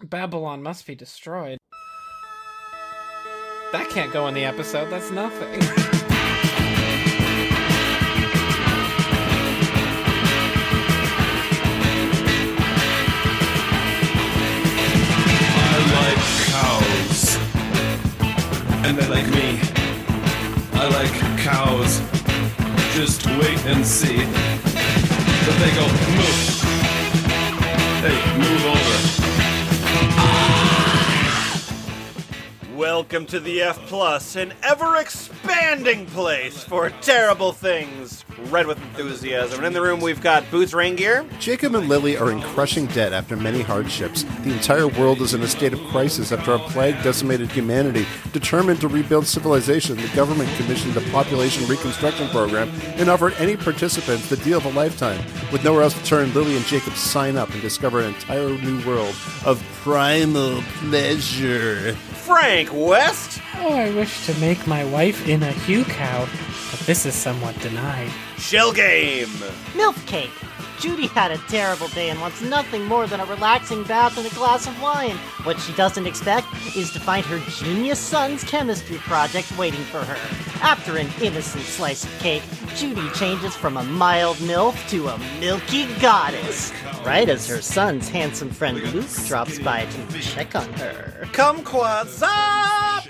Babylon must be destroyed. That can't go in the episode, that's nothing. I like cows. And they like me. I like cows. Just wait and see. But they go, move. Hey, move over. Welcome to the F+, an ever-expanding place for terrible things. Read with enthusiasm. And in the room, we've got Boots Rain Gear. Jacob and Lily are in crushing debt after many hardships. The entire world is in a state of crisis after a plague decimated humanity. Determined to rebuild civilization, the government commissioned a population reconstruction program and offered any participants the deal of a lifetime. With nowhere else to turn, Lily and Jacob sign up and discover an entire new world of primal pleasure. Frank West. Oh, I wish to make my wife in a Hucow, but this is somewhat denied. Shell Game. Milk Cake. Judy had a terrible day and wants nothing more than a relaxing bath and a glass of wine. What she doesn't expect is to find her genius son's chemistry project waiting for her. After an innocent slice of cake, Judy changes from a mild MILF to a milky goddess. Right as her son's handsome friend Luke drops by to check on her. Kumquats up!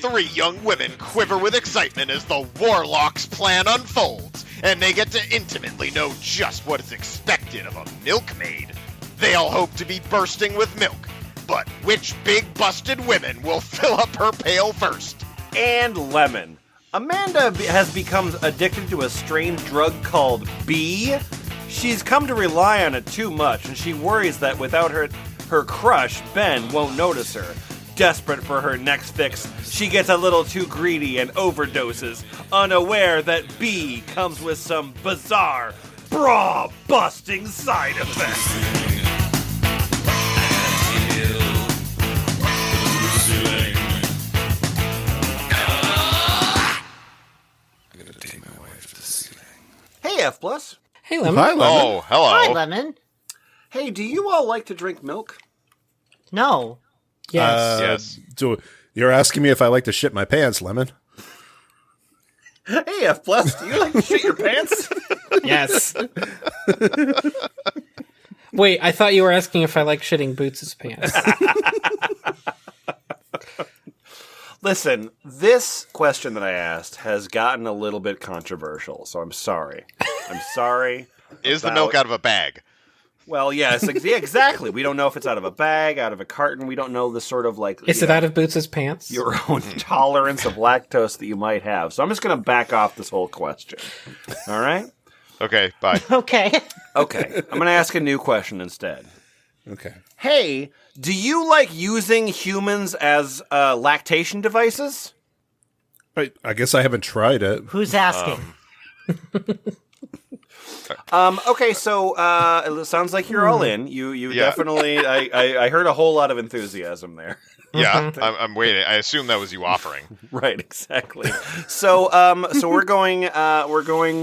Three young women quiver with excitement as the Warlock's plan unfolds, and they get to intimately know just what is expected of a milkmaid. They all hope to be bursting with milk, but which big busted women will fill up her pail first? And lemon. Amanda has become addicted to a strange drug called B. She's come to rely on it too much, and she worries that without her crush, Ben, won't notice her. Desperate for her next fix, she gets a little too greedy and overdoses, unaware that B comes with some bizarre, bra-busting side effects. I'm gonna take my wife to the ceiling. Hey, F+. Hey, Lemon. Hi, Lemon. Oh, hello. Hi, Lemon. Hey, do you all like to drink milk? No. Yes. Yes. You're asking me if I like to shit my pants, Lemon? Hey, F+, do you like to shit your pants? Yes. Wait, I thought you were asking if I like shitting Boots' pants. Listen, this question that I asked has gotten a little bit controversial, so I'm sorry. I'm sorry. Is the milk out of a bag? Well, yes, yeah, exactly. We don't know if it's out of a bag, out of a carton. We don't know the sort of like... Is it out of Boots' pants? Your own tolerance of lactose that you might have. So I'm just going to back off this whole question. All right? Okay, bye. Okay. Okay. I'm going to ask a new question instead. Okay. Hey, do you like using humans as lactation devices? I guess I haven't tried it. Who's asking? Okay, so it sounds like you're all in. You Yeah. definitely... I heard a whole lot of enthusiasm there. Yeah, I'm waiting. I assume that was you offering. Right, exactly. So we're going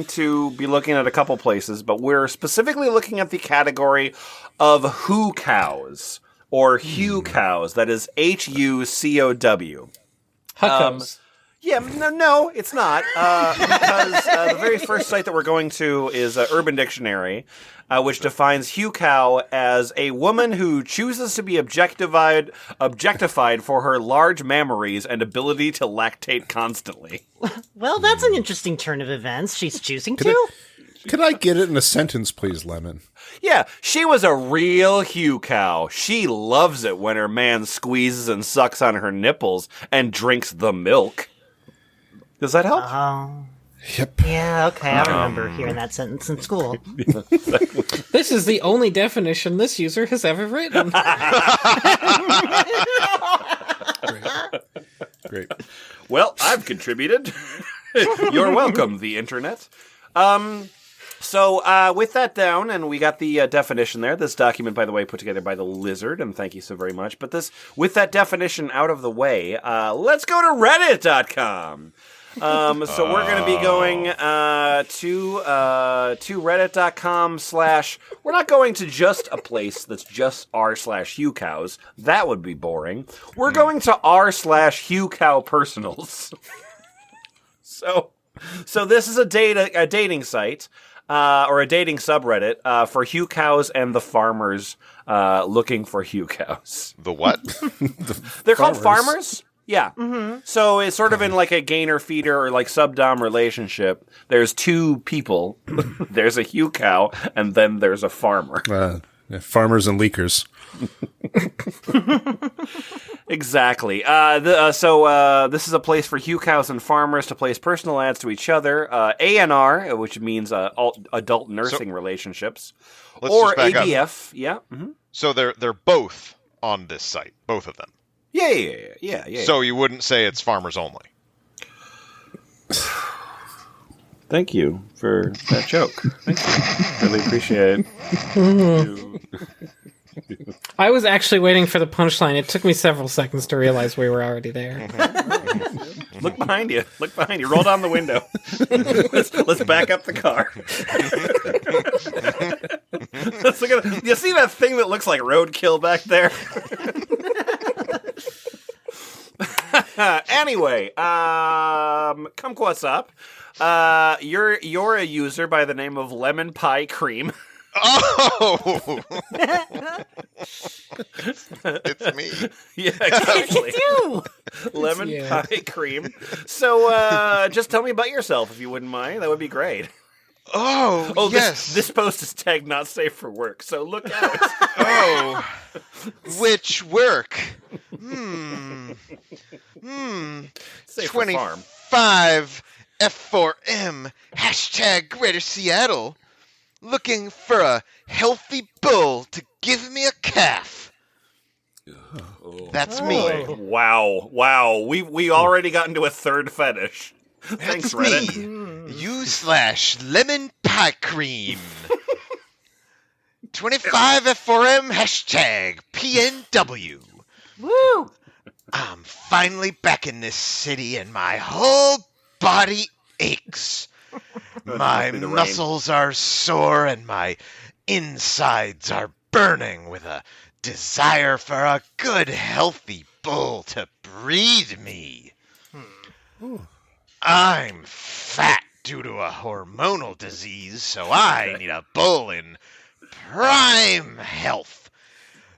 to be looking at a couple places, but we're specifically looking at the category of Hucows or Hucows. That is Hucow. Hucows. Yeah, no, it's not. Because the very first site that we're going to is Urban Dictionary, which defines Hucow as a woman who chooses to be objectified for her large mammaries and ability to lactate constantly. Well, that's an interesting turn of events. She's choosing to? Could I get it in a sentence, please, Lemon? Yeah, she was a real Hucow. She loves it when her man squeezes and sucks on her nipples and drinks the milk. Does that help? Oh. Yep. Yeah, okay. I remember hearing that sentence in school. This is the only definition this user has ever written. Great. Well, I've contributed. You're welcome, the internet. So with that down, and we got the definition there. This document, by the way, put together by the Lizard, and thank you so very much. But with that definition out of the way, let's go to Reddit.com. So we're going to be going to reddit.com/ we're not going to just a place that's just r/Hucows. That would be boring. We're going to r/Hucow personals. So this is a dating site, or a dating subreddit, for Hucows and the farmers looking for Hucows. The what? They're called farmers? Yeah. Mm-hmm. So it's sort of in like a gainer-feeder or like sub-dom relationship. There's two people. There's a Hucow, and then there's a farmer. Farmers and leakers. Exactly. So this is a place for Hucows and farmers to place personal ads to each other. ANR, which means adult nursing relationships. Or ABF. Yeah. Mm-hmm. So they're both on this site, both of them. Yeah. So you wouldn't say it's farmers only. Thank you for that joke. Thank you. Really appreciate it. I was actually waiting for the punchline. It took me several seconds to realize we were already there. Look behind you. Roll down the window. Let's back up the car. Let's look at. You see that thing that looks like roadkill back there? Anyway, kumquat's up. You're a user by the name of Lemon Pie Cream. Oh! It's me. Yeah, exactly. It's you! Lemon you. Pie Cream. So, just tell me about yourself if you wouldn't mind. That would be great. Oh, yes. This post is tagged not safe for work, so look out. Oh, which work? Safe for farm. 25 F4M # Greater Seattle. Looking for a healthy bull to give me a calf. That's me. Wow. We already got into a third fetish. Thanks, Reddit. Me. U/Lemon Pie Cream. 25 F4M # PNW. Woo! I'm finally back in this city and my whole body aches. My muscles are sore and my insides are burning with a desire for a good, healthy bull to breed me. I'm fat due to a hormonal disease, so I need a bull in prime health.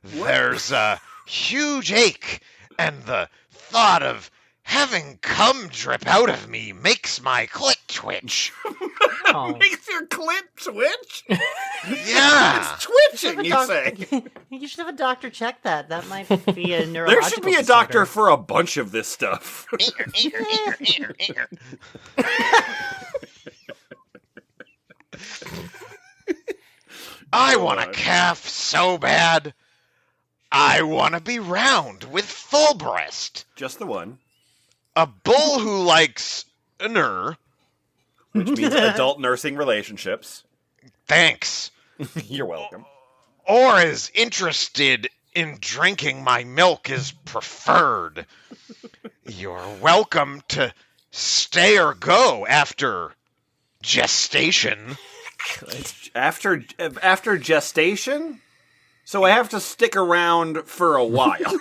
There's a huge ache, and the thought of having cum drip out of me makes my clit twitch. Oh. Makes your clit twitch? Yeah. It's twitching, you say? You should have a doctor check that. That might be a neurological There should be a disorder. doctor for a bunch of this stuff. I want a calf so bad. I want to be round with full breast. Just the one. A bull who likes ner. Which means adult nursing relationships. Thanks. You're welcome. Or is interested in drinking my milk is preferred. You're welcome to stay or go after gestation. After gestation? So I have to stick around for a while.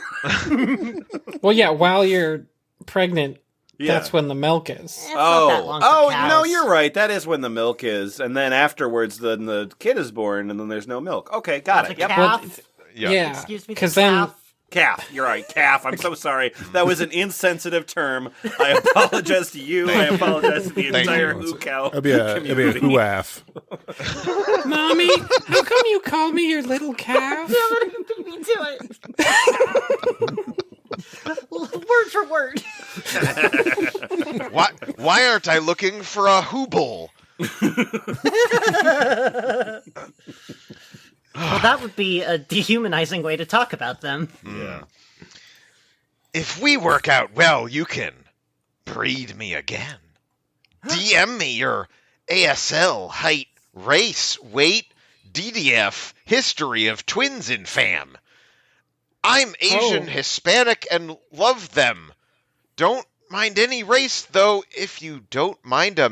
Well, yeah, while you're pregnant, Yeah. that's when the milk is. It's not that long for cows. No, you're right. That is when the milk is, and then afterwards, then the kid is born, and then there's no milk. Okay, got The it. Yep. calf? Yeah, Excuse me, because the then calf? Calf. You're right. Calf. I'm so sorry. That was an insensitive term. I apologize to you. I apologize to the Thank entire you. Hucow It'd be a community. hooaf. Mommy, how come you call me your little calf? Yeah, beat me to it. Word for word. Why aren't I looking for a hoobull? Well, that would be a dehumanizing way to talk about them. Yeah. If we work out well, you can breed me again. DM me your ASL, height, race, weight, DDF, history of twins in fam. I'm Asian, Hispanic, and love them. Don't mind any race, though, if you don't mind a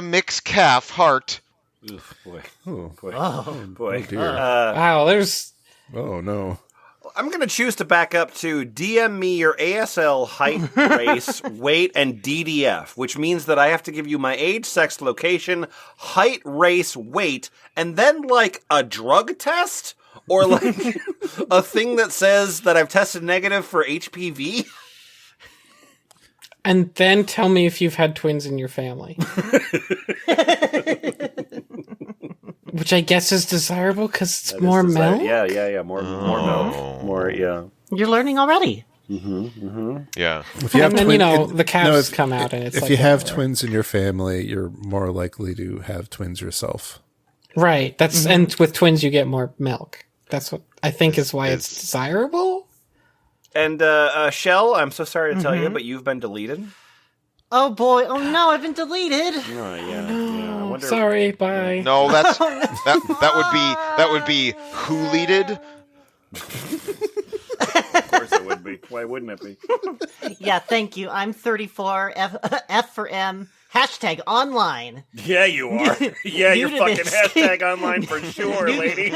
mixed calf heart. Oof, boy. Oh, Boy. Oh. Boy. dear. Wow, there's Oh, no. I'm going to choose to back up to DM me your ASL, height, race, weight, and DDF, which means that I have to give you my age, sex, location, height, race, weight, and then, like, a drug test? Or, like, a thing that says that I've tested negative for HPV? and then tell me if you've had twins in your family. Which I guess is desirable because it's more milk. Yeah. More milk. More, yeah. You're learning already. Yeah. If you have And then, twin- the calves if- come out and it's If like you have whatever. twins in your family, you're more likely to have twins yourself. Right. That's and with twins you get more milk. That's what I think is why it's desirable. And, Shell, I'm so sorry to tell you, but you've been deleted. Oh boy! Oh no! I've been deleted. Oh, yeah. I wonder... Sorry, bye. No, that would be who-leaded. Of course it would be. Why wouldn't it be? Yeah, thank you. I'm 34. F for M. Hashtag online. Yeah, you are. Yeah, New you're to fucking this. hashtag online for sure, lady.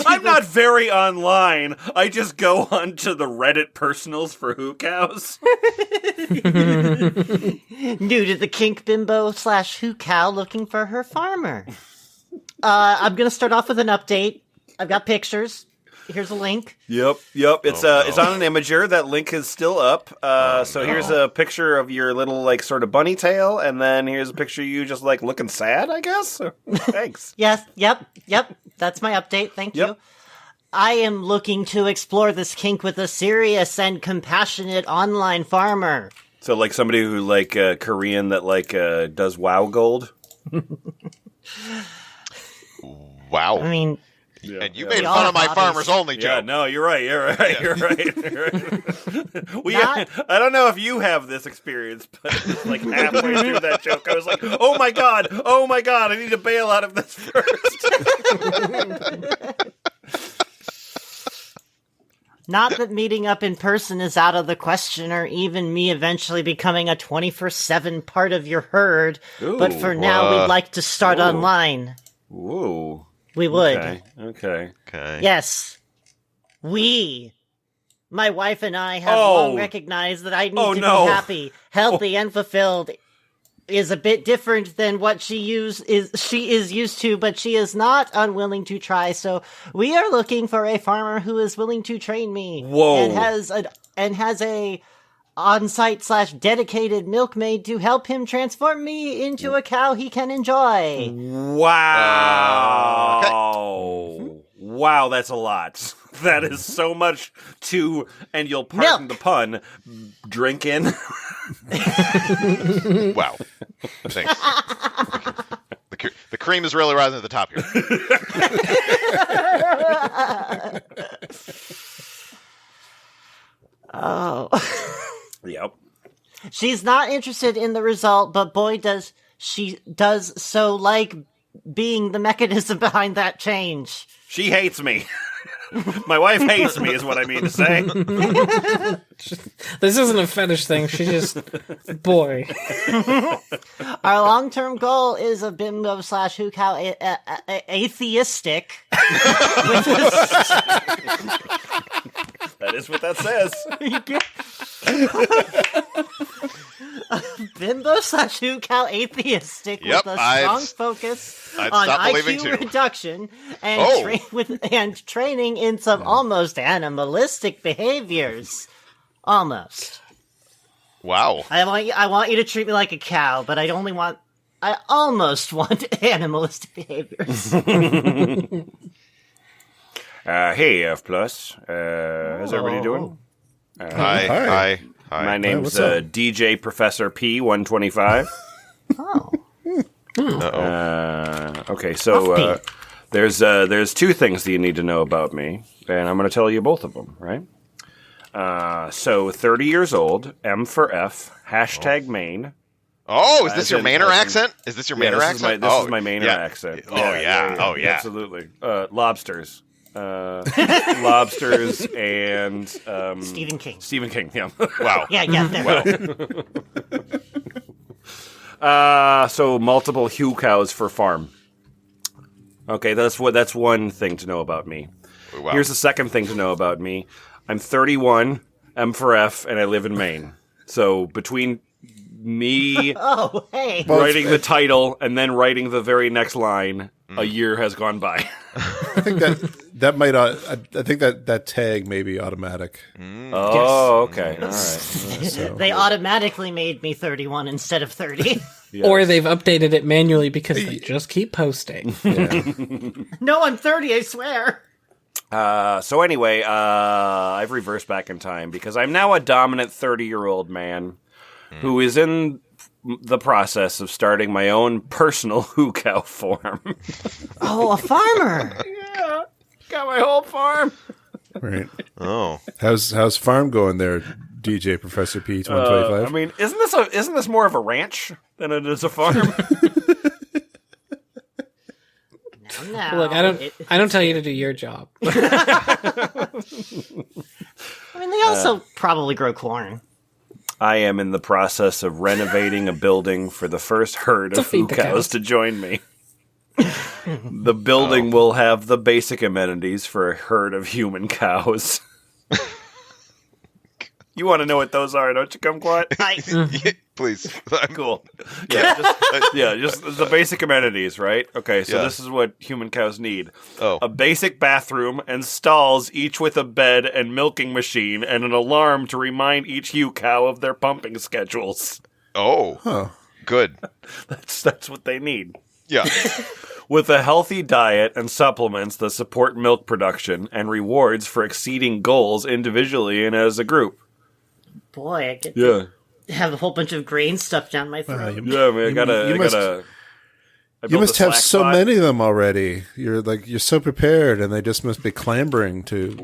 I'm not very online. I just go onto the Reddit personals for Hucows. New to the kink bimbo / Hucow looking for her farmer. I'm gonna start off with an update. I've got pictures. Here's a link. Yep. It's it's on an imager. That link is still up. Here's a picture of your little like sort of bunny tail, and then here's a picture of you just like looking sad, I guess. Thanks. Yes, yep. That's my update. Thank you. I am looking to explore this kink with a serious and compassionate online farmer. So like somebody who like Korean that like does WoW Gold. Wow. I mean, And you made fun of my farmers only joke. Yeah, no, you're right. You're right. Not- I don't know if you have this experience, but it's like halfway through that joke, I was like, oh my god, I need to bail out of this first. not that meeting up in person is out of the question, or even me eventually becoming a 24/7 part of your herd. But for now, we'd like to start online. Ooh. We would. Okay. Yes. My wife and I have long recognized that I need to be happy, healthy, and fulfilled is a bit different than what she is used to, but she is not unwilling to try. So we are looking for a farmer who is willing to train me. Whoa. And has a on-site / dedicated milkmaid to help him transform me into a cow he can enjoy. Wow. Wow, that's a lot. That is so much to, and you'll pardon the pun, drink in. Wow. Thanks. The cream is really rising to the top here. Oh. Yep. She's not interested in the result, but boy does she so like being the mechanism behind that change. She hates me. My wife hates me is what I mean to say. This isn't a fetish thing. She just boy. Our long-term goal is a bimbo / Hucow atheistic. That is what that says. Bimbo / Hucow atheistic Yep, with a strong focus I'd on stop believing IQ too. reduction and training in some almost animalistic behaviors. Wow. I want you to treat me like a cow, but I almost want animalistic behaviors. Hey, F+. How's everybody doing? Hi. My name's what's up? DJ Professor P125. Oh. Okay, so there's two things that you need to know about me, and I'm going to tell you both of them, right? So 30 years old, M for F, hashtag Maine. Oh, is this your Mainer as in- accent? Is this your Mainer accent? This is my Mainer accent. Oh, yeah. Absolutely. Lobsters. lobsters, and Stephen King. Stephen King. Yeah. Wow. Yeah, there. So multiple Hucows for farm. Okay, that's one thing to know about me. Wow. Here's the second thing to know about me. I'm 31, M for F, and I live in Maine. So between me Oh, hey. writing the title and then writing the very next line, a year has gone by. I think that might. I think that tag may be automatic. Oh, okay. All right. They automatically made me 31 instead of 30. Or they've updated it manually because they just keep posting. No, I'm 30, I swear. So anyway, I've reversed back in time because I'm now a dominant 30-year-old man who is in the process of starting my own personal Hucow farm. Oh, a farmer. Yeah, got my whole farm. Right. Oh. How's farm going there, DJ Professor Pete 125? I mean, isn't this more of a ranch than it is a farm? No, Look, I don't tell you to do your job. I mean, they also probably grow corn. I am in the process of renovating a building for the first herd of feed the Hucows cows. to join me. The building will have the basic amenities for a herd of human cows. You want to know what those are, don't you, Kumquat? Please. Cool. Yeah, just the basic amenities, right? Okay, so this is what human cows need. Oh. A basic bathroom and stalls, each with a bed and milking machine, and an alarm to remind each Hucow of their pumping schedules. Oh. Good. That's what they need. Yeah. With a healthy diet and supplements that support milk production and rewards for exceeding goals individually and as a group. Boy, I get to have a whole bunch of grain stuffed down my throat. Yeah, man, I You must built a have slack so spot. many of them already. You're so prepared, and they just must be clambering to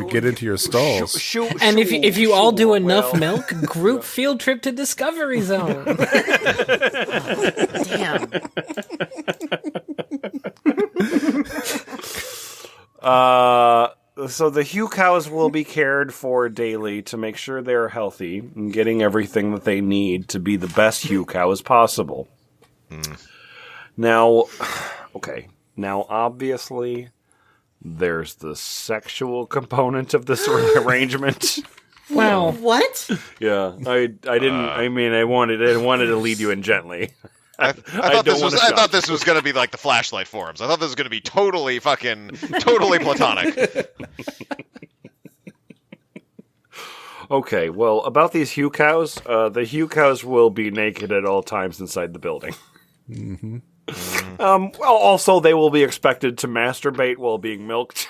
get into your stalls. And if you all do enough milk, group field trip to Discovery Zone. Damn. So the Hucows will be cared for daily to make sure they're healthy and getting everything that they need to be the best Hucows possible. Now, obviously, there's the sexual component of this arrangement. Wow. What? Yeah, I didn't. I mean, I wanted to lead you in gently. I thought this was going to be like the Flashlight forums. I thought this was going to be totally platonic. Okay, well, about these Hucows, the Hucows will be naked at all times inside the building. Mm-hmm. Well, also they will be expected to masturbate while being milked.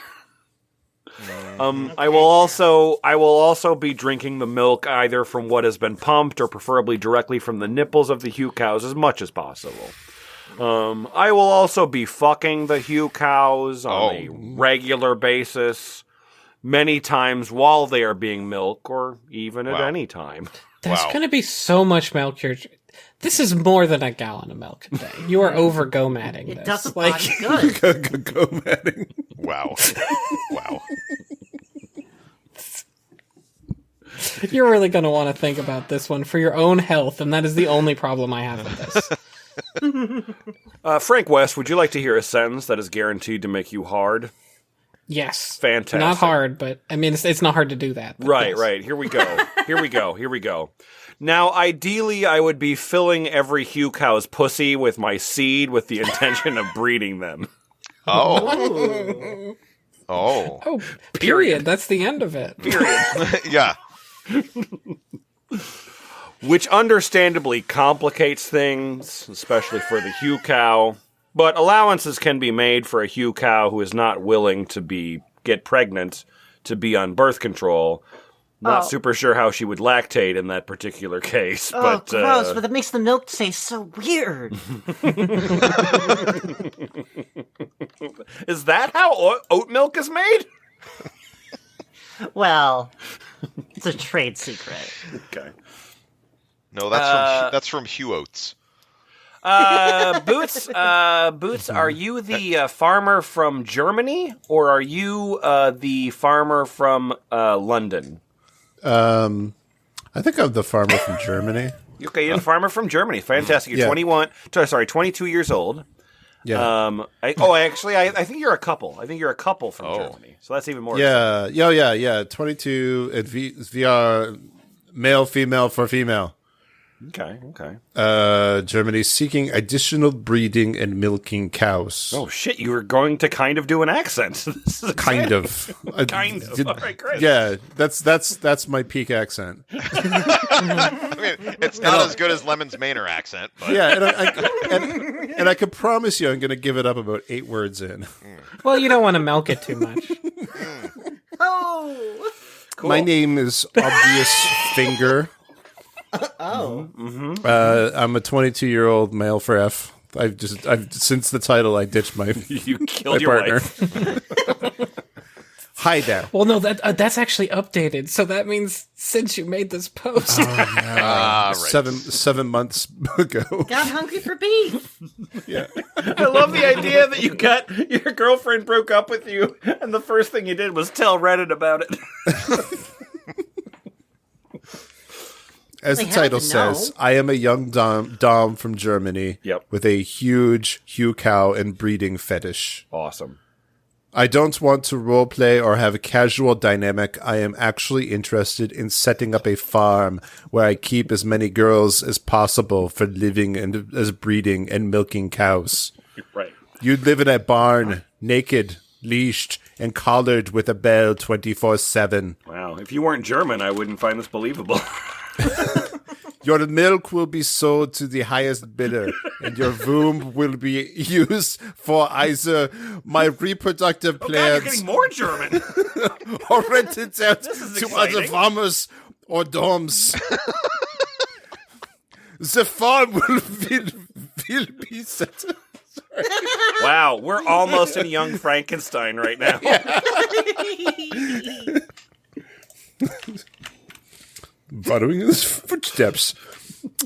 I will also be drinking the milk either from what has been pumped or preferably directly from the nipples of the Hucows as much as possible. I will also be fucking the Hucows on a regular basis, many times while they are being milked, or even at any time. There's going to be so much milk here. This is more than a gallon of milk a day. You are over gomadding this. It doesn't like good. Go matting. Wow. You're really going to want to think about this one for your own health, and that is the only problem I have with this. Frank West, would you like to hear a sentence that is guaranteed to make you hard? Yes. Fantastic. Not hard, but I mean, it's not hard to do that. Right, yes. right. Here we go. Now, ideally, I would be filling every Hucow's pussy with my seed with the intention of breeding them. Oh. Oh, period. That's the end of it. Yeah. Which understandably complicates things, especially for the Hucow. But allowances can be made for a Hucow who is not willing to get pregnant to be on birth control. Not super sure how she would lactate in that particular case. Oh, but, gross, but that makes the milk taste so weird. Is that how oat milk is made? Well, it's a trade secret. Okay. No, that's from Hucows. Boots, are you the farmer from Germany, or are you the farmer from London? I think I'm the farmer from Germany. Okay, you're the farmer from Germany. Fantastic. You're 22 years old. Yeah. I think you're a couple. I think you're a couple from Germany. So that's even more. Yeah. Yeah. 22 and VR male, female for female. Okay. Germany seeking additional breeding and milking cows. Oh shit! You were going to kind of do an accent. This is Kind of. Kind of. All right, great. Yeah, that's my peak accent. I mean, it's not as good as Lemon's Manor accent, but Yeah, and I can promise you I'm going to give it up about 8 words in. Well, you don't want to milk it too much. Oh! Cool. My name is Obvious Finger. Oh. I'm a 22-year-old male for F. I've since the title I ditched my You my killed your partner. wife. Hi there. Well, no, that's actually updated. So that means since you made this post. right. 7 months ago. Got hungry for beef. Yeah. I love the idea that you got your girlfriend broke up with you, and the first thing you did was tell Reddit about it. As They the have title to says, know. I am a young dom from Germany with a huge Hucow and breeding fetish. Awesome. I don't want to roleplay or have a casual dynamic. I am actually interested in setting up a farm where I keep as many girls as possible for living and as breeding and milking cows. Right. You'd live in a barn, naked, leashed, and collared with a bell 24/7. Wow. If you weren't German, I wouldn't find this believable. Your milk will be sold to the highest bidder, and your womb will be used for either my reproductive God, you're plans getting more German. or rented out is to other exciting. farmers or dorms. The farm will be set. Wow, we're almost in Young Frankenstein right now. Following his footsteps.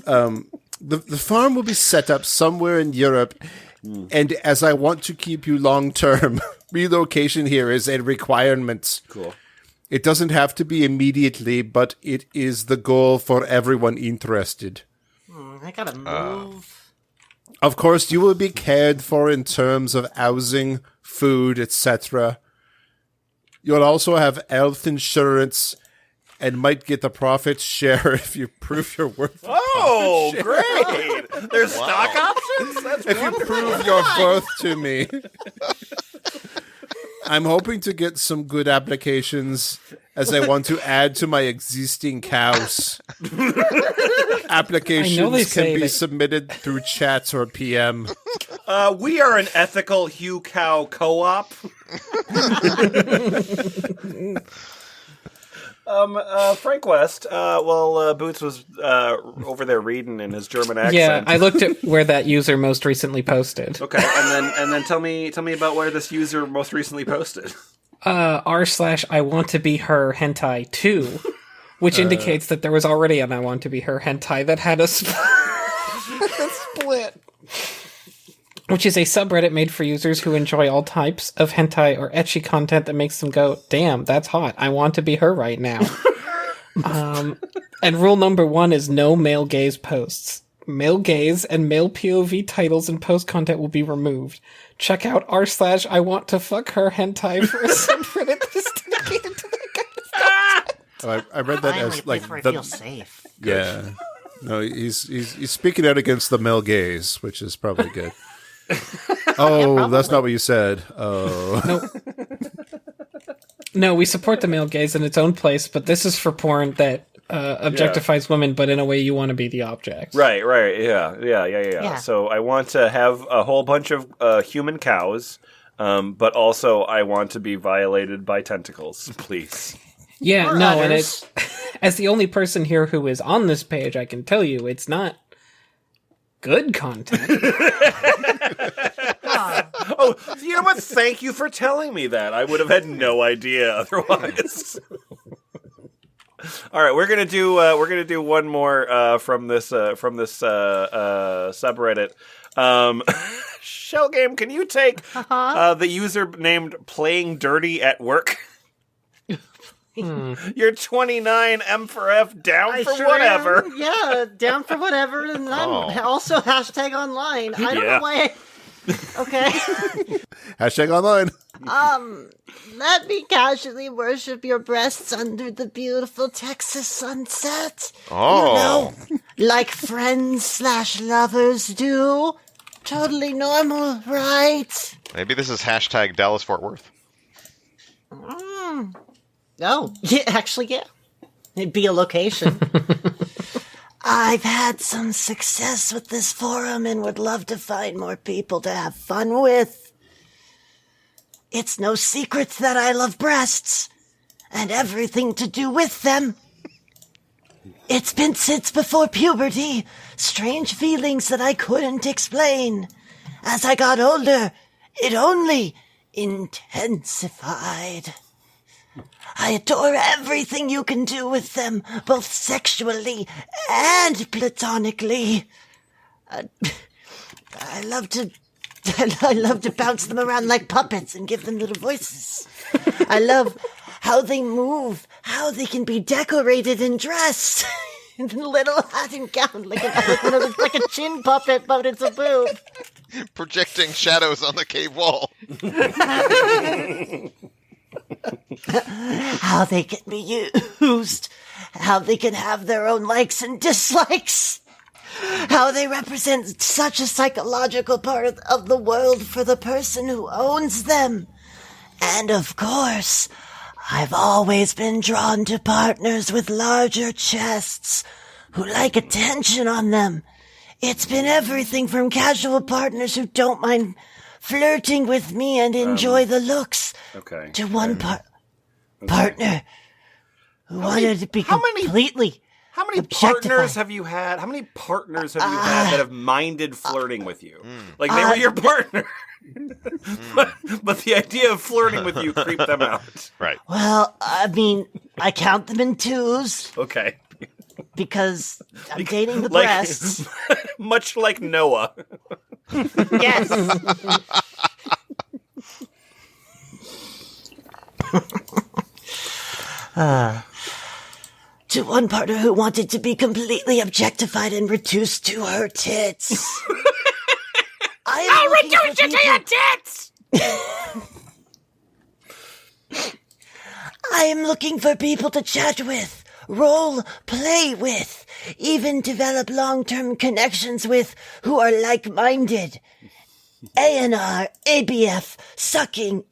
The farm will be set up somewhere in Europe, and as I want to keep you long term, relocation here is a requirement. Cool. It doesn't have to be immediately, but it is the goal for everyone interested. I gotta move. Of course, you will be cared for in terms of housing, food, etc. You'll also have health insurance and might get the profit share if you prove your worth. Oh, great! There's stock options? That's If you prove your worth to me. I'm hoping to get some good applications as I want to add to my existing cows. Applications say can be that- submitted through chat or PM. We are an ethical Hucow co-op. Frank West. Boots was over there reading in his German accent. Yeah, I looked at where that user most recently posted. Okay, and then tell me about where this user most recently posted. r/I want to be her hentai 2, which indicates that there was already an I want to be her hentai that had a split. Which is a subreddit made for users who enjoy all types of hentai or ecchi content that makes them go, damn, that's hot. I want to be her right now. And rule number 1 is no male gaze posts. Male gaze and male POV titles and post content will be removed. Check out r/I want to fuck her hentai for a subreddit that's dedicated to that kind of content. I read that Finally, as a like place where I the, feel safe. yeah. No, he's speaking out against the male gaze, which is probably good. Oh, that's not what you said. Oh, No, we support the male gaze in its own place, but this is for porn that objectifies women, but in a way you want to be the object. Right, yeah. So I want to have a whole bunch of human cows, but also I want to be violated by tentacles, please. Yeah, Or no, and others. it's as the only person here who is on this page, I can tell you it's not good content. Oh, you know what? Thank you for telling me that. I would have had no idea otherwise. All right, we're gonna do one more from this subreddit. Shell Game, can you take the user named Playing Dirty at Work? You're 29, M for F, down for whatever. Am. Yeah, down for whatever, and I'm also hashtag online. I don't know why. Okay. Hashtag online. Let me casually worship your breasts under the beautiful Texas sunset. Oh. You know, like friends/lovers do. Totally normal, right? Maybe this is hashtag Dallas Fort Worth. Oh, yeah, actually, yeah. It'd be a location. I've had some success with this forum and would love to find more people to have fun with. It's no secret that I love breasts and everything to do with them. It's been since before puberty, strange feelings that I couldn't explain. As I got older, it only intensified. I adore everything you can do with them, both sexually and platonically. I love to bounce them around like puppets and give them little voices. I love how they move, how they can be decorated and dressed. In a little hat and gown, like a chin puppet, but it's a boob. Projecting shadows on the cave wall. How they can be used, how they can have their own likes and dislikes, how they represent such a psychological part of the world for the person who owns them. And of course, I've always been drawn to partners with larger chests who like attention on them. It's been everything from casual partners who don't mind flirting with me and enjoy the looks to one partner who wanted to be completely How many objectified. partners have you had? How many partners have you had that have minded flirting with you? Like they were your partner. but the idea of flirting with you creeped them out. Right. Well, I mean, I count them in twos Okay. because I'm dating the Like- breasts. Much like Noah. Yes. To one partner who wanted to be completely objectified and reduced to her tits. I'll reduce you to your tits! I am looking for people to chat with, role play with, even develop long-term connections with who are like-minded. A&R, ABF, suckling,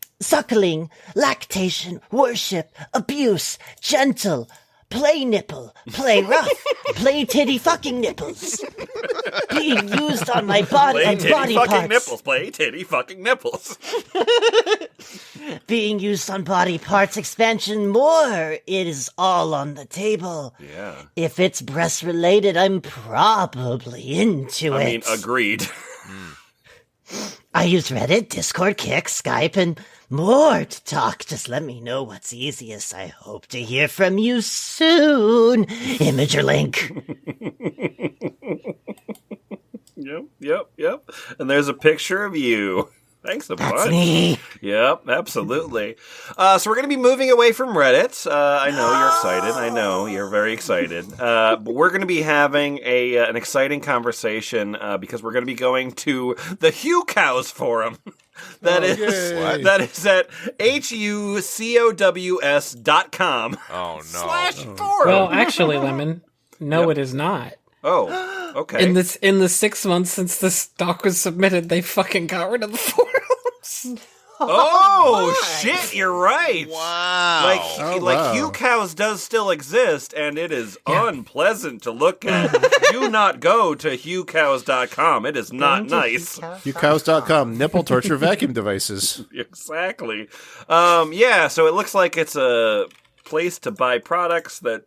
lactation, worship, abuse, gentle, play nipple, play rough, play titty fucking nipples. Being used on my body Play and titty body fucking parts. nipples. Play titty fucking nipples. Being used on body parts expansion more. It is all on the table. Yeah. If it's breast related, I'm probably into it. I mean, agreed. I use Reddit, Discord, Kick, Skype, and more to talk. Just let me know what's easiest. I hope to hear from you soon. Image or link. Yep. And there's a picture of you. Thanks a That's bunch. me. Yep, absolutely. So we're going to be moving away from Reddit. I know you're excited. I know you're very excited. But we're going to be having an exciting conversation because we're going to be going to the Hucows forum. That is at hucows.com. Oh, no. /forum. Well, actually, Lemon, no, it is not. Oh, okay. In the 6 months since this doc was submitted, they fucking got rid of the forums. Oh, shit, you're right. Wow. Like Hucows does still exist, and it is unpleasant to look at. Do not go to hucows.com. It is not nice. Hucows.com, nipple torture vacuum devices. Exactly. Yeah, so it looks like it's a place to buy products that...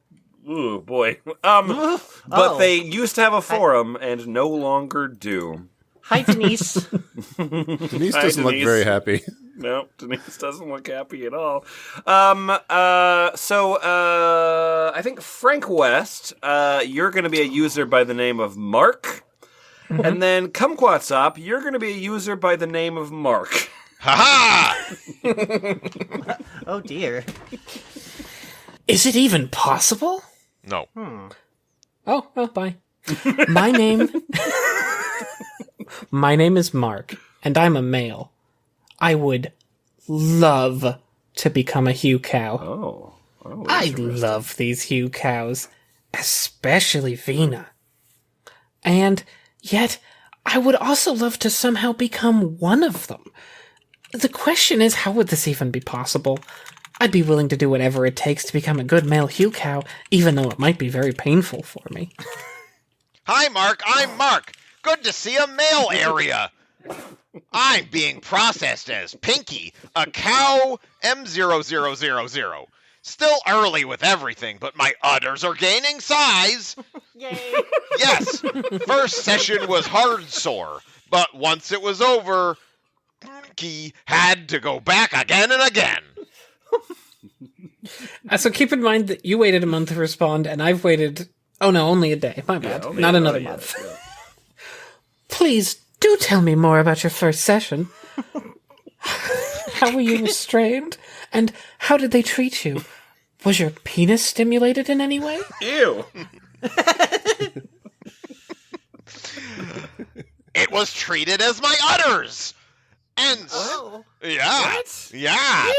Ooh, boy. But they used to have a forum and no longer do. Hi, Denise. Denise Hi, doesn't look Denise. very happy. No, Denise doesn't look happy at all. So I think Frank West, you're going to be a user by the name of Mark. And then Kumquatsop, you're going to be a user by the name of Mark. Ha Oh dear. Is it even possible? No. Oh, well, bye. My name... My name is Mark, and I'm a male. I would love to become a Hucow. Oh. I love these Hucows, especially Vina. And yet, I would also love to somehow become one of them. The question is, how would this even be possible? I'd be willing to do whatever it takes to become a good male Hucow, even though it might be very painful for me. Hi, Mark. I'm Mark. Good to see a male area. I'm being processed as Pinky, a cow M0000. Still early with everything, but my udders are gaining size. Yay. Yes, first session was hard sore, but once it was over, Pinky had to go back again and again. So keep in mind that you waited a month to respond, and I've waited... Oh no, only a day. My bad. only Not a- another yeah, month. yeah. Please do tell me more about your first session. How were you restrained? And how did they treat you? Was your penis stimulated in any way? Ew. It was treated as my udders. And yeah. What? Yeah.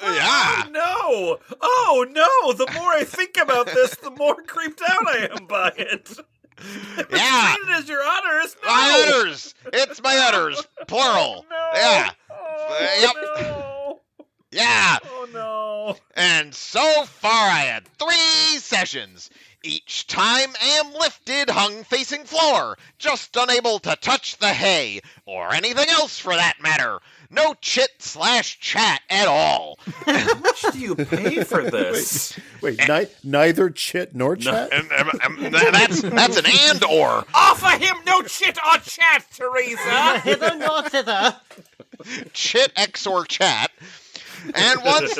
Yeah. No! Oh no! The more I think about this, the more creeped out I am by it. Yeah. Treated as your udders. No! My udders. It's my udders. Plural. No! Yeah. Oh, Yep. no! Yeah. Oh no! And so far I had 3 sessions. Each time am lifted, hung facing floor, just unable to touch the hay, or anything else for that matter. No chit/chat at all. How much do you pay for this? Wait, neither chit nor chat? That's an and or. Offer him no chit or chat, Teresa! Hither nor thither. Chit X or chat. And once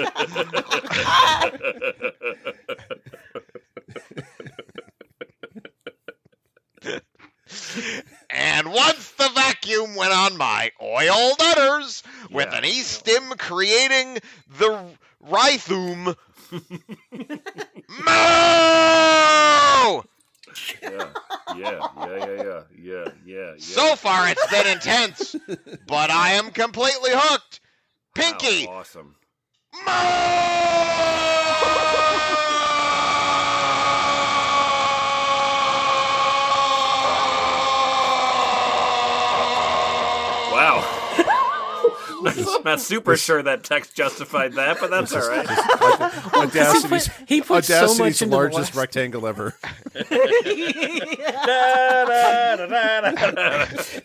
And once the vacuum went on my oiled udders, with an e-stim creating the rhythm. Moo! Yeah. So far it's been intense, but I am completely hooked. Pinky! Wow, awesome. Wow. Not super sure that text justified that, but that's all right. Audacity's, He put so much Audacity's into the largest last- rectangle ever.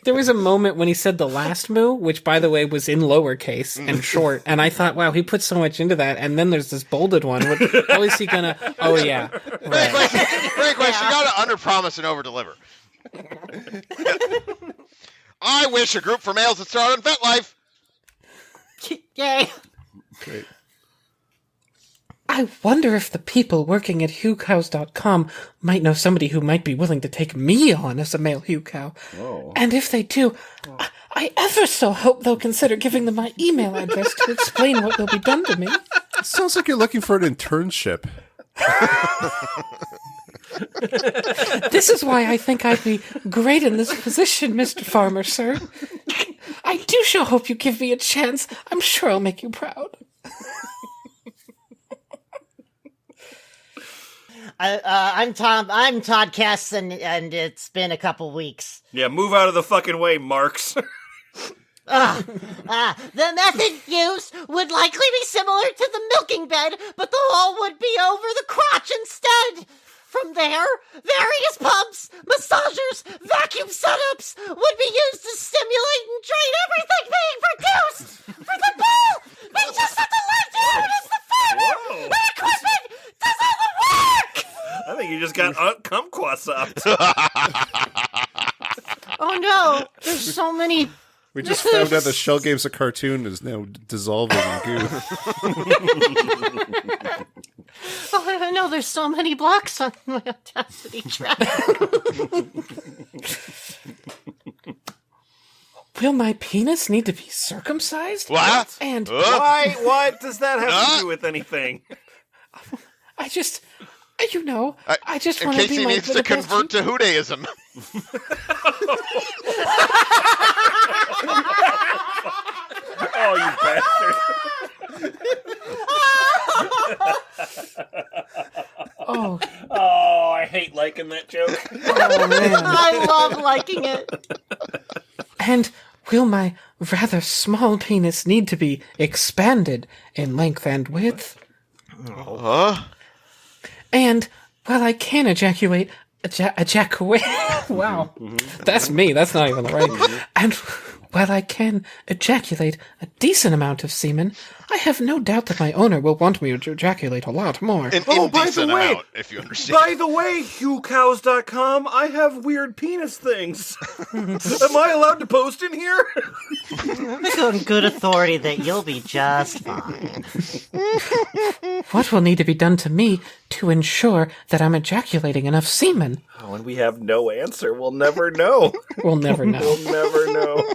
There was a moment when he said the last moo, which, by the way, was in lowercase and short, and I thought, wow, he put so much into that, and then there's this bolded one. How is he gonna... Oh, yeah. Right. Great question. You gotta under-promise and over-deliver. I wish a group for males would start on FetLife. Yay. Great. I wonder if the people working at Hucows.com might know somebody who might be willing to take me on as a male Hucow. Whoa. And if they do, I ever so hope they'll consider giving them my email address to explain what will be done to me. It sounds like you're looking for an internship. This is why I think I'd be great in this position, Mr. Farmer, sir. I do sure hope you give me a chance. I'm sure I'll make you proud. I'm Todd Kess, and it's been a couple weeks. Yeah, move out of the fucking way, Marks. The method used would likely be similar to the milking bed, but the hole would be over the crotch instead. From there, various pumps, massagers, vacuum setups would be used to stimulate and drain everything being produced. For the ball, we just have to let down as the farmer. Whoa. The equipment does all the work. I think you just got kumquats up. Oh no, there's so many We just found out the Shell Games, a cartoon, is now dissolving in goo. Oh, I know there's so many blocks on my Audacity track. Will my penis need to be circumcised? What? And Why? What does that have to do with anything? I just, I just In want to case be he my needs to the best convert to Judaism. Oh, you bastard! Oh, Oh, I hate liking that joke. oh man. I love liking it. And will my rather small penis need to be expanded in length and width? Huh? And while I can ejaculate, ejaculate, wow, that's me, that's not even the right. And while I can ejaculate a decent amount of semen, I have no doubt that my owner will want me to ejaculate a lot more. An Oh, by the indecent way- amount, if you understand. By the way, Hucows.com, I have weird penis things. Am I allowed to post in here? On good authority that you'll be just fine. What will need to be done to me to ensure that I'm ejaculating enough semen? Oh, and we have no answer. We'll never know. We'll never know. We'll never know.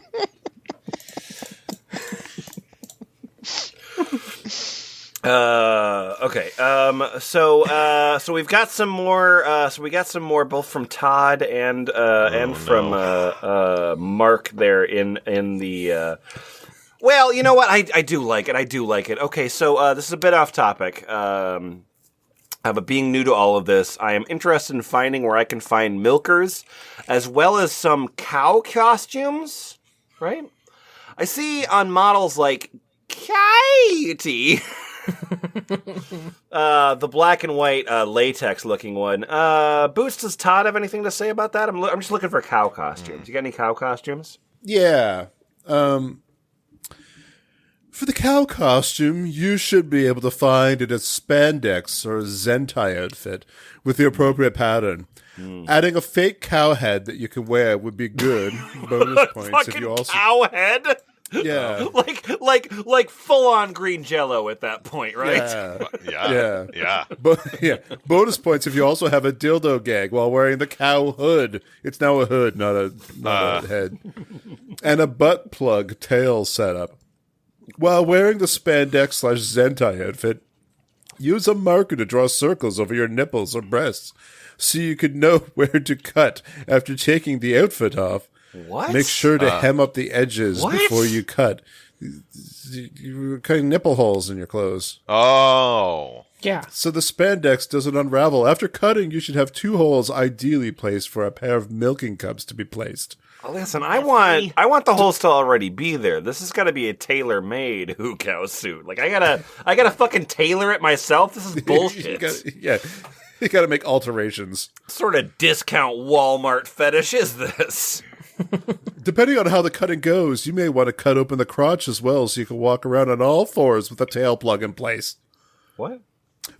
Okay. So we've got some more. So we got some more, both from Todd and from Mark there in the. Well, you know what? I do like it. Okay, so this is a bit off topic. But being new to all of this, I am interested in finding where I can find milkers, as well as some cow costumes. Right? I see on models like Katie. The black and white latex looking one. Boots, does Todd have anything to say about that? I'm just looking for cow costumes. You got any cow costumes? Yeah. For the cow costume, you should be able to find it as spandex or a Zentai outfit with the appropriate pattern. Adding a fake cow head that you can wear would be good. Bonus points if Fucking you also cow head? yeah. like full on green jello at that point, right? Yeah. Yeah. Bonus points if you also have a dildo gag while wearing the cow hood. It's now a hood, not a head. And a butt plug tail setup. While wearing the spandex/Zentai outfit, use a marker to draw circles over your nipples or breasts so you could know where to cut after taking the outfit off. What? Make sure to hem up the edges before you cut. You're cutting nipple holes in your clothes. Oh. Yeah. So the spandex doesn't unravel. After cutting, you should have 2 holes ideally placed for a pair of milking cups to be placed. Listen, I want the holes to already be there. This has got to be a tailor-made Hucow suit. Like I gotta fucking tailor it myself. This is bullshit. You gotta make alterations. What sort of discount Walmart fetish is this? Depending on how the cutting goes, you may want to cut open the crotch as well so you can walk around on all fours with the tail plug in place. What?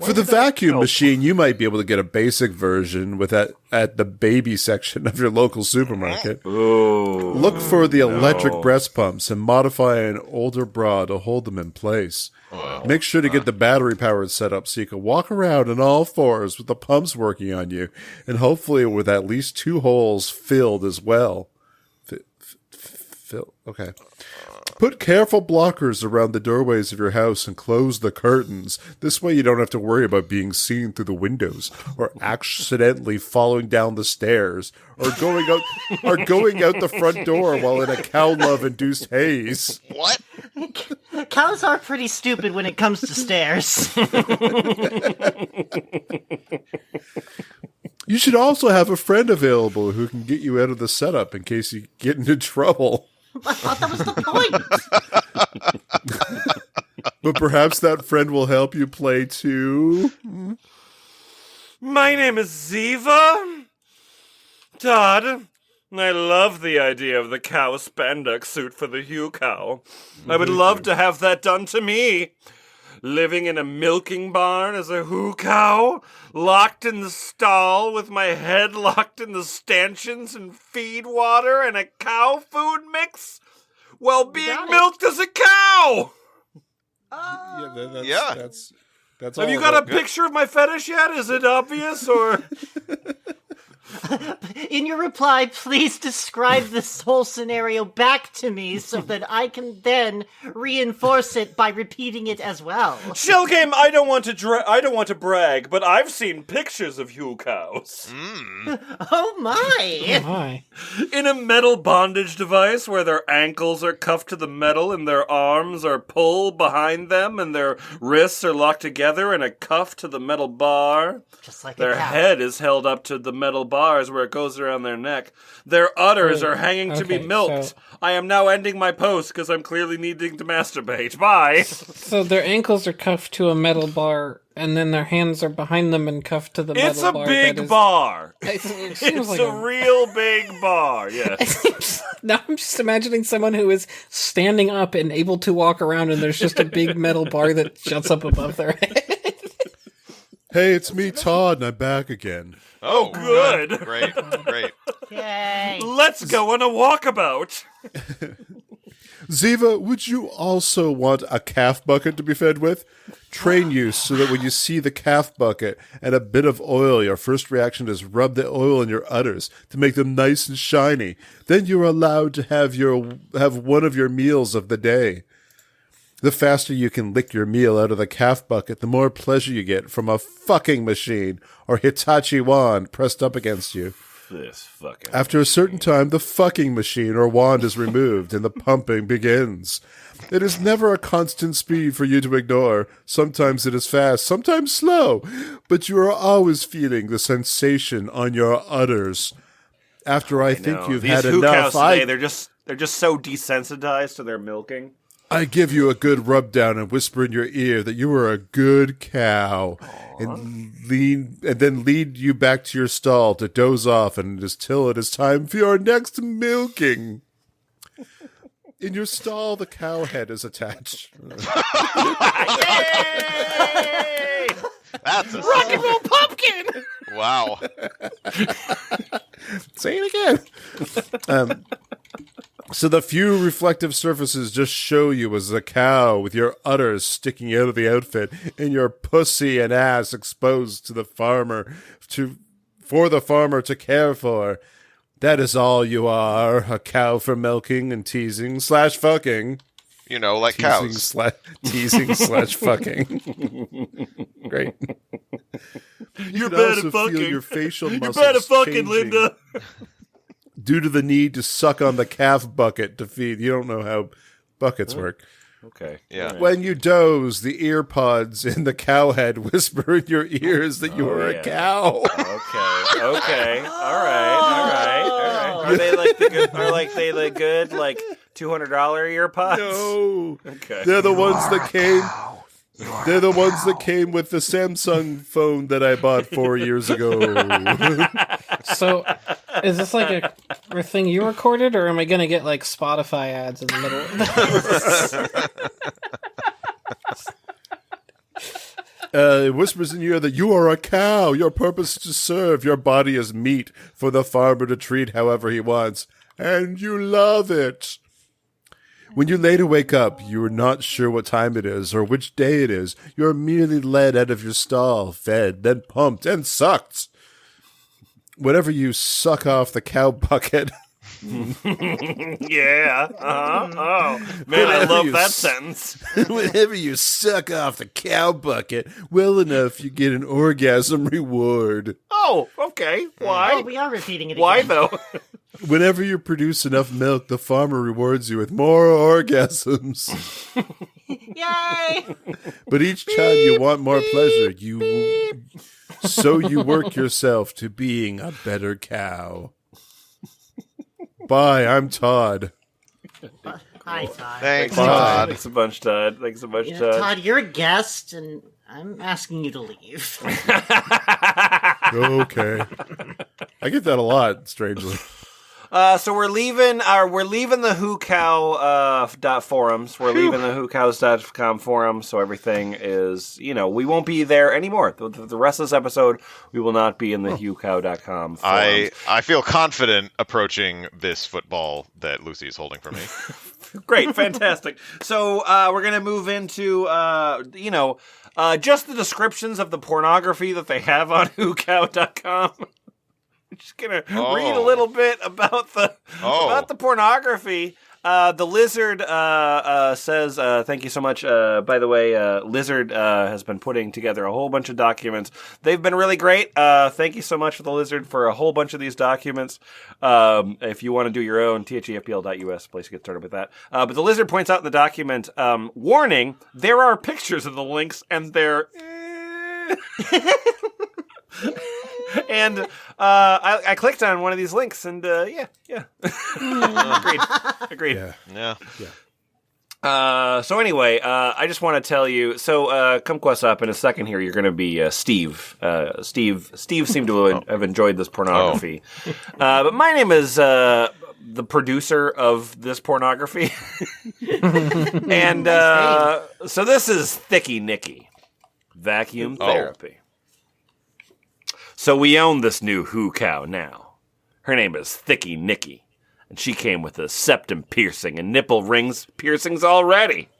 For the vacuum machine, you might be able to get a basic version with that at the baby section of your local supermarket. Ooh. Look for the electric breast pumps and modify an older bra to hold them in place. Make sure to get the battery powered setup so you can walk around on all fours with the pumps working on you, and hopefully with at least 2 holes filled as well. Okay. Put careful blockers around the doorways of your house and close the curtains. This way you don't have to worry about being seen through the windows or accidentally falling down the stairs or going out the front door while in a cow love induced haze. What? Cows are pretty stupid when it comes to stairs. You should also have a friend available who can get you out of the setup in case you get into trouble. I thought that was the point. But perhaps that friend will help you play too. My name is Ziva. Todd. I love the idea of the cow spandex suit for the Hucow. I would love to have that done to me. Living in a milking barn as a Hucow, locked in the stall with my head locked in the stanchions and feed water and a cow food mix? Well, being got it. milked is a cow! That's Have all you of got a it. picture of my fetish yet? Is it obvious, or... In your reply, please describe this whole scenario back to me so that I can then reinforce it by repeating it as well. Shell game, I don't want to brag, but I've seen pictures of Hucows. Oh my! My. In a metal bondage device where their ankles are cuffed to the metal and their arms are pulled behind them and their wrists are locked together in a cuff to the metal bar. Just like Their a cow. head is held up to the metal bars where it goes around their neck. Their udders Wait, are hanging to be okay, milked. so- I am now ending my post because I'm clearly needing to masturbate. Bye. So their ankles are cuffed to a metal bar, and then their hands are behind them and cuffed to the It's metal a bar. big that is- bar. It It's seems like a real big bar, yes. Now I'm just imagining someone who is standing up and able to walk around, and there's just a big metal bar that juts up above their head. Hey, it's me, Todd, and I'm back again. Oh, good. Great. Yay! Let's go on a walkabout. Ziva, would you also want a calf bucket to be fed with? Train you so that when you see the calf bucket and a bit of oil, your first reaction is rub the oil in your udders to make them nice and shiny. Then you're allowed to have one of your meals of the day. The faster you can lick your meal out of the calf bucket, the more pleasure you get from a fucking machine or Hitachi wand pressed up against you. This fucking... After a certain time, the fucking machine or wand is removed and the pumping begins. It is never a constant speed for you to ignore. Sometimes it is fast, sometimes slow, but you are always feeling the sensation on your udders. After I think No, you've these had Hucows enough, today, they're just so desensitized to their milking. I give you a good rub down and whisper in your ear that you are a good cow, and then lead you back to your stall to doze off until it is time for your next milking. In your stall, the cow head is attached. Yay! That's a Rock and roll pumpkin! Wow. Say it again. So the few reflective surfaces just show you as a cow with your udders sticking out of the outfit and your pussy and ass exposed to the farmer for the farmer to care for. That is all you are, a cow for milking and teasing / fucking. You know, like cows. Teasing / fucking. Great. You're can bad also at fucking. feel your facial You're muscles bad at fucking, changing. Linda. Due to the need to suck on the calf bucket to feed. You don't know how buckets work. Okay. Yeah. When you doze, the ear pods in the cow head whisper in your ears that you are yeah. a cow. Okay. All right. Are they like the good? Are like they the good like $200 ear pods? No. Okay. They're the ones that came. They're the ones that came with the Samsung phone that I bought 4 years ago. So, is this like a thing you recorded, or am I going to get like Spotify ads in the middle? It whispers in your ear that you are a cow. Your purpose is to serve. Your body is meat for the farmer to treat however he wants. And you love it. When you later wake up, you are not sure what time it is or which day it is. You are merely led out of your stall, fed, then pumped and sucked. Whenever you suck off the cow bucket... Yeah. Oh, man, I love that sentence. Whenever you suck off the cow bucket well enough, you get an orgasm reward. Oh, okay. Why? Oh, we are repeating it Why again. though? Whenever you produce enough milk, the farmer rewards you with more orgasms. Yay! But each time you want more pleasure, so you work yourself to being a better cow. Bye, I'm Todd. Hi, Todd. Thanks, Bye. Todd. Thanks a bunch, Todd. Thanks a bunch, You know, Todd. Todd, you're a guest, and I'm asking you to leave. Okay. I get that a lot, strangely. So we're leaving the Hucow forums. We're leaving the Hucows.com forum. So everything is, we won't be there anymore. The rest of this episode, we will not be in the Hucow.com forums. I feel confident approaching this football that Lucy is holding for me. Great, fantastic. So we're gonna move into just the descriptions of the pornography that they have on Hucow.com. I'm just gonna read a little bit about the pornography. The Lizard says, thank you so much. By the way, Lizard has been putting together a whole bunch of documents. They've been really great. Thank you so much for the Lizard for a whole bunch of these documents. If you want to do your own, thefpl.us, place to get started with that. But the Lizard points out in the document, warning, there are pictures of the links and they're... And I clicked on one of these links, and yeah. Agreed. Yeah. So anyway, I just want to tell you. So Kumquat's up in a second here. You're going to be Steve. Steve seemed to have enjoyed this pornography, but my name is the producer of this pornography, and so this is Thicky Nicky, vacuum therapy. So we own this new Hucow now. Her name is Thicky Nicky, and she came with a septum piercing and nipple rings piercings already.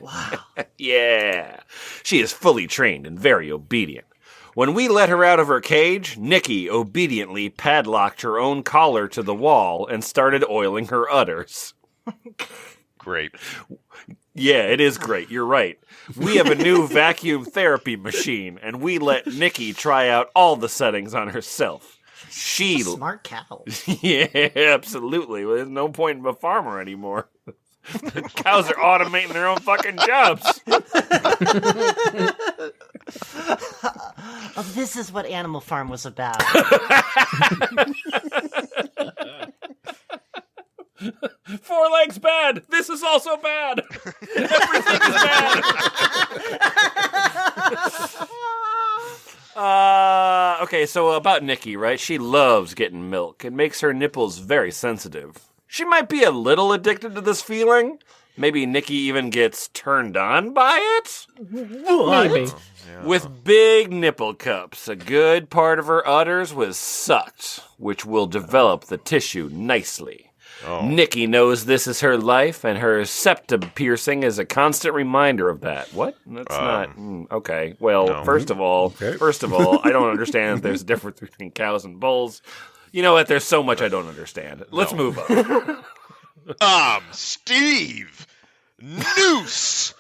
Wow. Yeah. She is fully trained and very obedient. When we let her out of her cage, Nicky obediently padlocked her own collar to the wall and started oiling her udders. Great. Yeah, it is great. You're right. We have a new vacuum therapy machine, and we let Nicky try out all the settings on herself. Smart cow. Yeah, absolutely. Well, there's no point in a farmer anymore. The cows are automating their own fucking jobs. Oh, this is what Animal Farm was about. Four legs bad. This is also bad. Everything is bad. Okay, so about Nicky, right? She loves getting milk. It makes her nipples very sensitive. She might be a little addicted to this feeling. Maybe Nicky even gets turned on by it. Maybe. With big nipple cups, a good part of her udders was sucked, which will develop the tissue nicely. Oh. Nicky knows this is her life, and her septum piercing is a constant reminder of that. What? That's not... okay. Well, No. first of all, I don't understand if there's a difference between cows and bulls. You know what? There's so much I don't understand. Let's move on. Steve! Noose!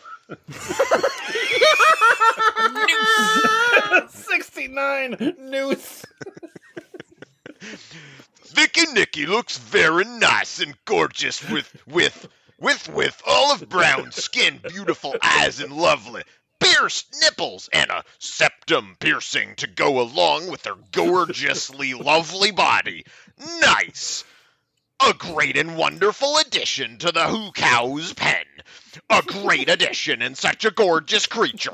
69 noose. Thicky Nicky looks very nice and gorgeous with olive brown skin, beautiful eyes, and lovely pierced nipples, and a septum piercing to go along with her gorgeously lovely body. Nice! A great and wonderful addition to the Hucows pen. A great addition and such a gorgeous creature.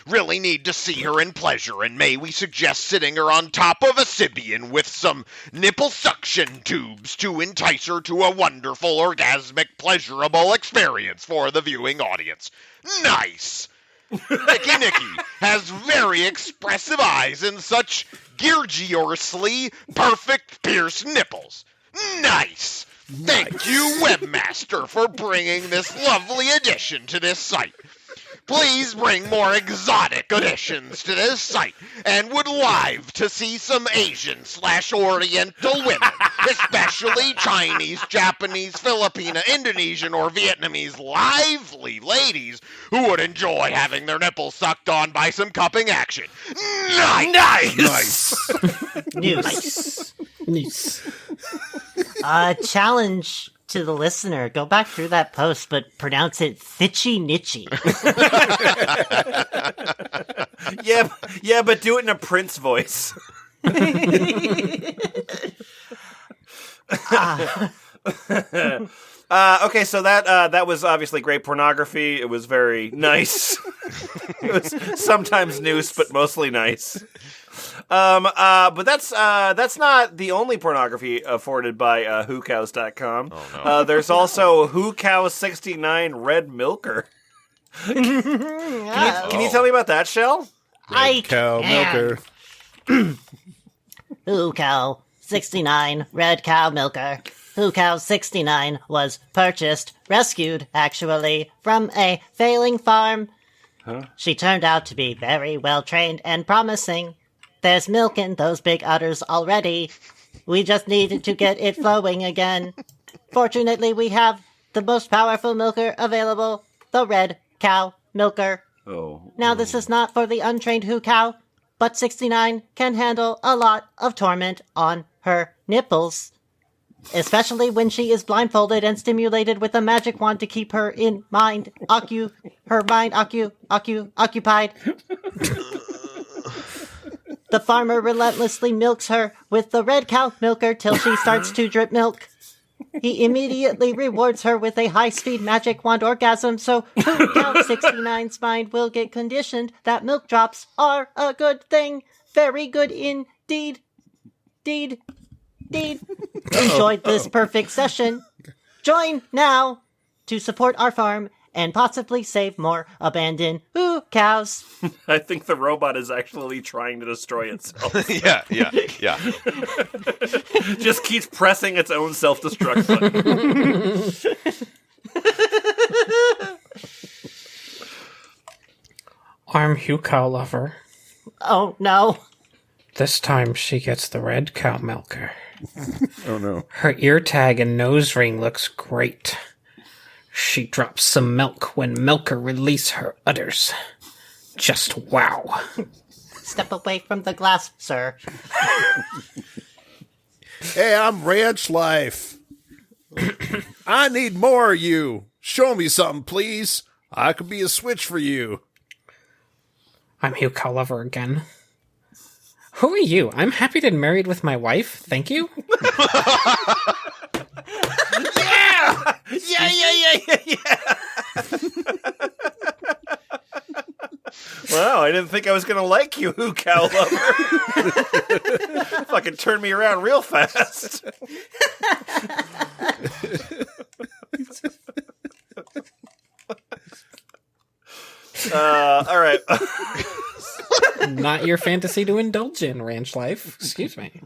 Really need to see her in pleasure, and may we suggest sitting her on top of a Sibian with some nipple suction tubes to entice her to a wonderful, orgasmic, pleasurable experience for the viewing audience. Nice! Thicky Nicky has very expressive eyes and such gorgeously perfect pierced nipples. Nice! Thank you, Webmaster, for bringing this lovely addition to this site. Please bring more exotic additions to this site, and would live to see some Asian/Oriental women, especially Chinese, Japanese, Filipino, Indonesian, or Vietnamese lively ladies who would enjoy having their nipples sucked on by some cupping action. Nice! Nice. Challenge to the listener. Go back through that post, but pronounce it Thitchy Nitchy. Yeah, but do it in a Prince voice. Okay, so that was obviously great pornography. It was very nice. It was sometimes noose, but mostly nice. But that's not the only pornography afforded by Hucows.com. Oh, no. There's also Hucow 69 Red Milker. Can you tell me about that, Shell? I Cow can. milker. Hucow 69 Red Cow Milker. Hucow 69 was purchased, rescued, actually, from a failing farm. She turned out to be very well trained and promising. There's milk in those big udders already. We just needed to get it flowing again. Fortunately, we have the most powerful milker available, the Red Cow Milker. Oh. Now, this is not for the untrained Hucow, but 69 can handle a lot of torment on her nipples. Especially when she is blindfolded and stimulated with a magic wand to keep her in mind, occupied. The farmer relentlessly milks her with the Red Cow Milker till she starts to drip milk. He immediately rewards her with a high-speed magic wand orgasm, so Hucow 69's mind will get conditioned that milk drops are a good thing. Very good indeed. Enjoyed this perfect session. Join now to support our farm and possibly save more abandoned cows. I think the robot is actually trying to destroy itself. yeah. Just keeps pressing its own self-destruct button. I'm Hucow lover. Oh no. This time she gets the Red Cow Milker. Oh no. Her ear tag and nose ring looks great. She drops some milk when Milker release her udders. Just wow. Step away from the glass, sir. Hey, I'm Ranch Life. I need more of you. Show me something, please. I could be a switch for you. I'm Hucow lover again. Who are you? I'm happy to be married with my wife. Thank you. Yeah! Wow, I didn't think I was going to like you, Hucow lover. Fucking turned me around real fast. All right. Not your fantasy to indulge in, Ranch Life. Excuse me.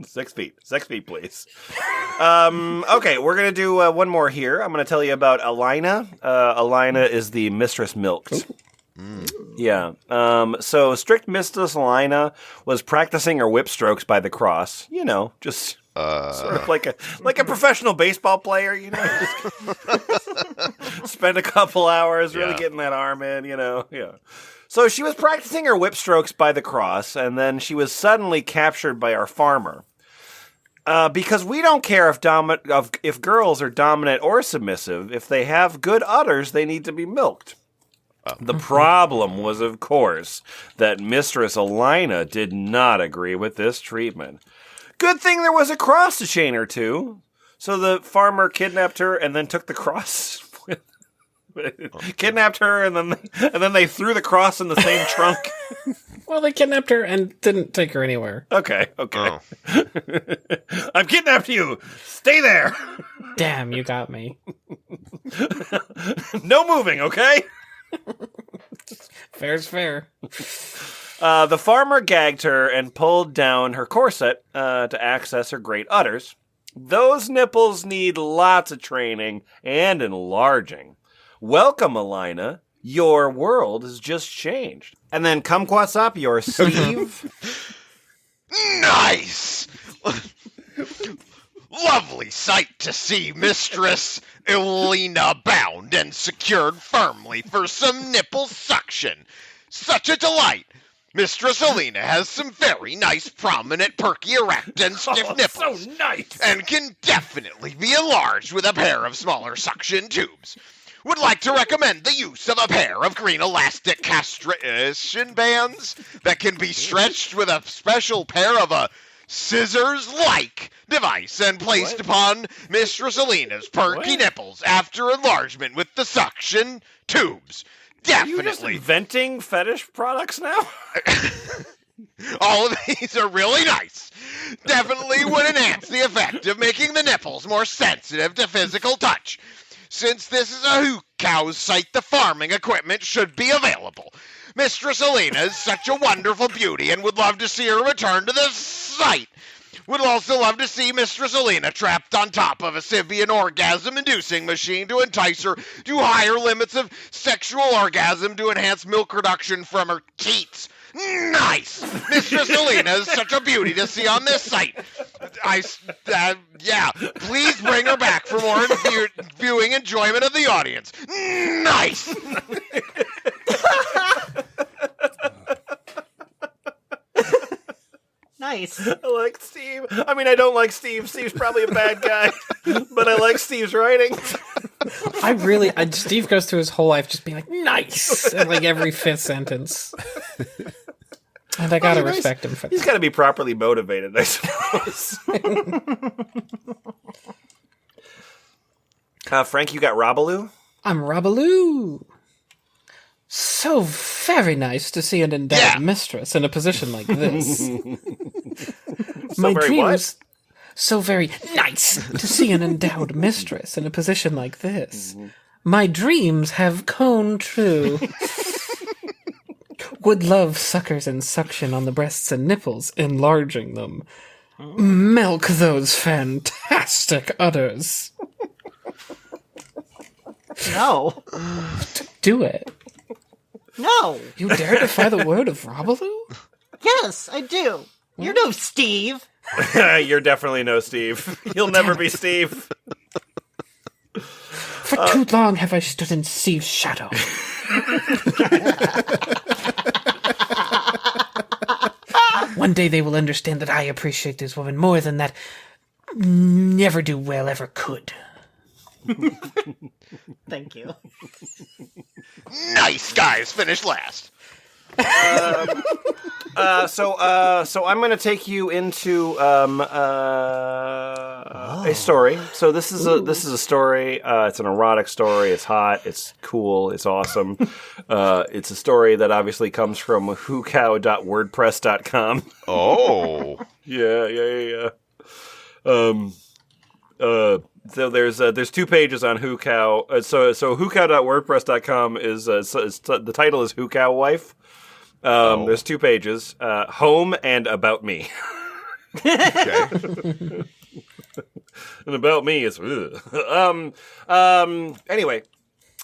6 feet. 6 feet, please. Okay, we're going to do one more here. I'm going to tell you about Alina. Alina is the Mistress Milked. Yeah. So strict Mistress Alina was practicing her whip strokes by the cross. You know, just sort of like a professional baseball player, you know. Just spend a couple hours really getting that arm in, you know. Yeah. So she was practicing her whip strokes by the cross, and then she was suddenly captured by our farmer. Because we don't care if girls are dominant or submissive. If they have good udders, they need to be milked. The problem was, of course, that Mistress Alina did not agree with this treatment. Good thing there was a cross to chain her to. So the farmer kidnapped her and then took the cross. Kidnapped her and then they threw the cross in the same trunk. Well, they kidnapped her and didn't take her anywhere. Okay. Oh. I've kidnapped you. Stay there. Damn, you got me. No moving, okay? Fair's fair. The farmer gagged her and pulled down her corset to access her great udders. Those nipples need lots of training and enlarging. Welcome, Alina. Your world has just changed. And then kumquats up your sleeve. Nice! Lovely sight to see Mistress Elena bound and secured firmly for some nipple suction. Such a delight! Mistress Elena has some very nice, prominent, perky, erect, and stiff nipples. So nice! And can definitely be enlarged with a pair of smaller suction tubes. Would like to recommend the use of a pair of green elastic castration bands that can be stretched with a special pair of scissors-like device and placed upon Mistress Elena's perky nipples after enlargement with the suction tubes. Are you just Definitely. inventing fetish products now? All of these are really nice. Definitely would enhance the effect of making the nipples more sensitive to physical touch. Since this is a Hucows site, the farming equipment should be available. Mistress Alina is such a wonderful beauty and would love to see her return to the site. Would also love to see Mistress Alina trapped on top of a Sibian orgasm-inducing machine to entice her to higher limits of sexual orgasm to enhance milk production from her teats. Nice! Mistress Alina is such a beauty to see on this site. Yeah, please bring her back for more viewing enjoyment of the audience. Nice! Nice. I like Steve. I mean, I don't like Steve. Steve's probably a bad guy, but I like Steve's writing. Steve goes through his whole life just being like, nice, in like every fifth sentence. And I gotta respect him for that. He's got to be properly motivated, I suppose. Frank, you got Robaloo? I'm Robaloo. So very nice to see an endowed mistress in a position like this. My very dreams. So very nice to see an endowed mistress in a position like this. My dreams have come true. Would love suckers and suction on the breasts and nipples, enlarging them. Milk those fantastic udders. No. Do it. No. You dare defy the word of Robaloo? Yes, I do. You're no Steve. You're definitely no Steve. You'll never be Steve. For too long have I stood in Steve's shadow. One day they will understand that I appreciate this woman more than that never do well ever could. Thank you. Nice guys finish last. So I'm going to take you into a story. So this is a story. It's an erotic story. It's hot. It's cool. It's awesome. It's a story that obviously comes from hucow.wordpress.com. Oh. Yeah. So there's 2 pages on Hucow. So hucow.wordpress.com is the title is Hucow Wife. There's 2 pages, home and about me. Okay. And about me is anyway.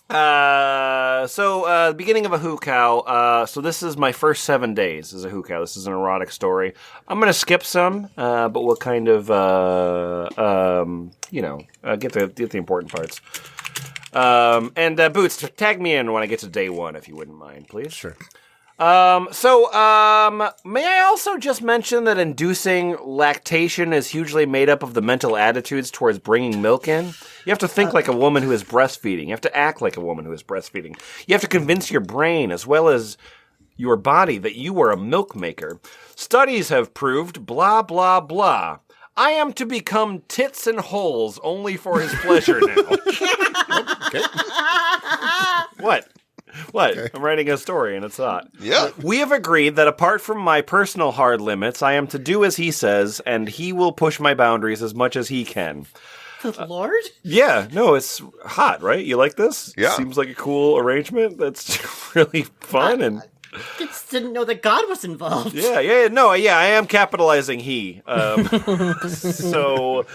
The beginning of a Hucow. So this is my first 7 days as a Hucow. This is an erotic story. I'm gonna skip some, but we'll kind of get the important parts. And Boots, tag me in when I get to day 1, if you wouldn't mind, please. Sure. May I also just mention that inducing lactation is hugely made up of the mental attitudes towards bringing milk in? You have to think like a woman who is breastfeeding. You have to act like a woman who is breastfeeding. You have to convince your brain as well as your body that you are a milk maker. Studies have proved blah, blah, blah. I am to become tits and holes only for his pleasure now. Okay. What? Okay. I'm writing a story and it's hot. Yeah. We have agreed that apart from my personal hard limits, I am to do as he says, and he will push my boundaries as much as he can. The Lord? Yeah, no, it's hot, right? You like this? Yeah. Seems like a cool arrangement. That's really fun and... Just didn't know that God was involved. I am capitalizing he. So,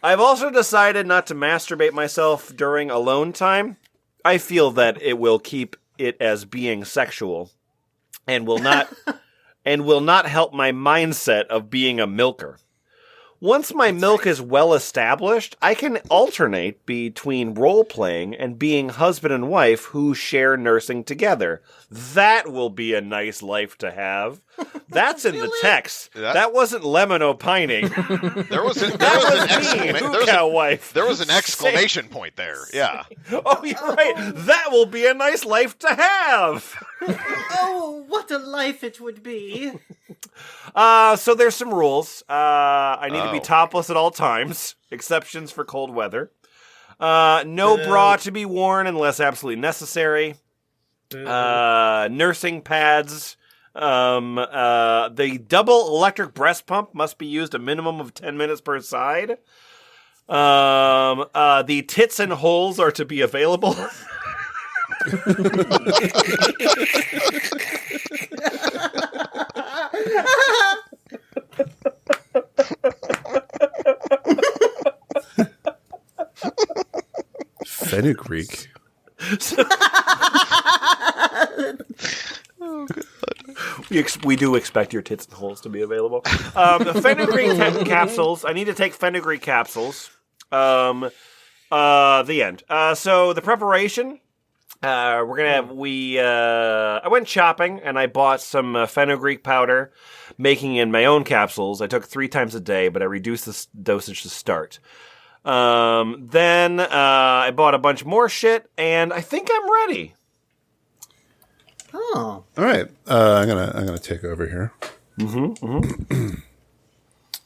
I've also decided not to masturbate myself during alone time. I feel that it will keep it as being sexual and will not help my mindset of being a milker. Once my milk is well established, I can alternate between role-playing and being husband and wife who share nursing together. That will be a nice life to have. That's in the text. That wasn't Lemon opining. There was an exclamation point there. Yeah. Oh, you're right. That will be a nice life to have. Oh, what a life it would be. So there's some rules. I need to be topless at all times, exceptions for cold weather. No bra to be worn unless absolutely necessary. nursing pads. The double electric breast pump must be used a minimum of 10 minutes per side. The tits and holes are to be available. Fenugreek. We do expect your tits and holes to be available. The fenugreek capsules. I need to take fenugreek capsules. The end. So the preparation. I went shopping and I bought some fenugreek powder, making in my own capsules. I took 3 times a day, but I reduced the dosage to start. Then I bought a bunch more shit, and I think I'm ready. Oh. All right. I'm gonna take over here.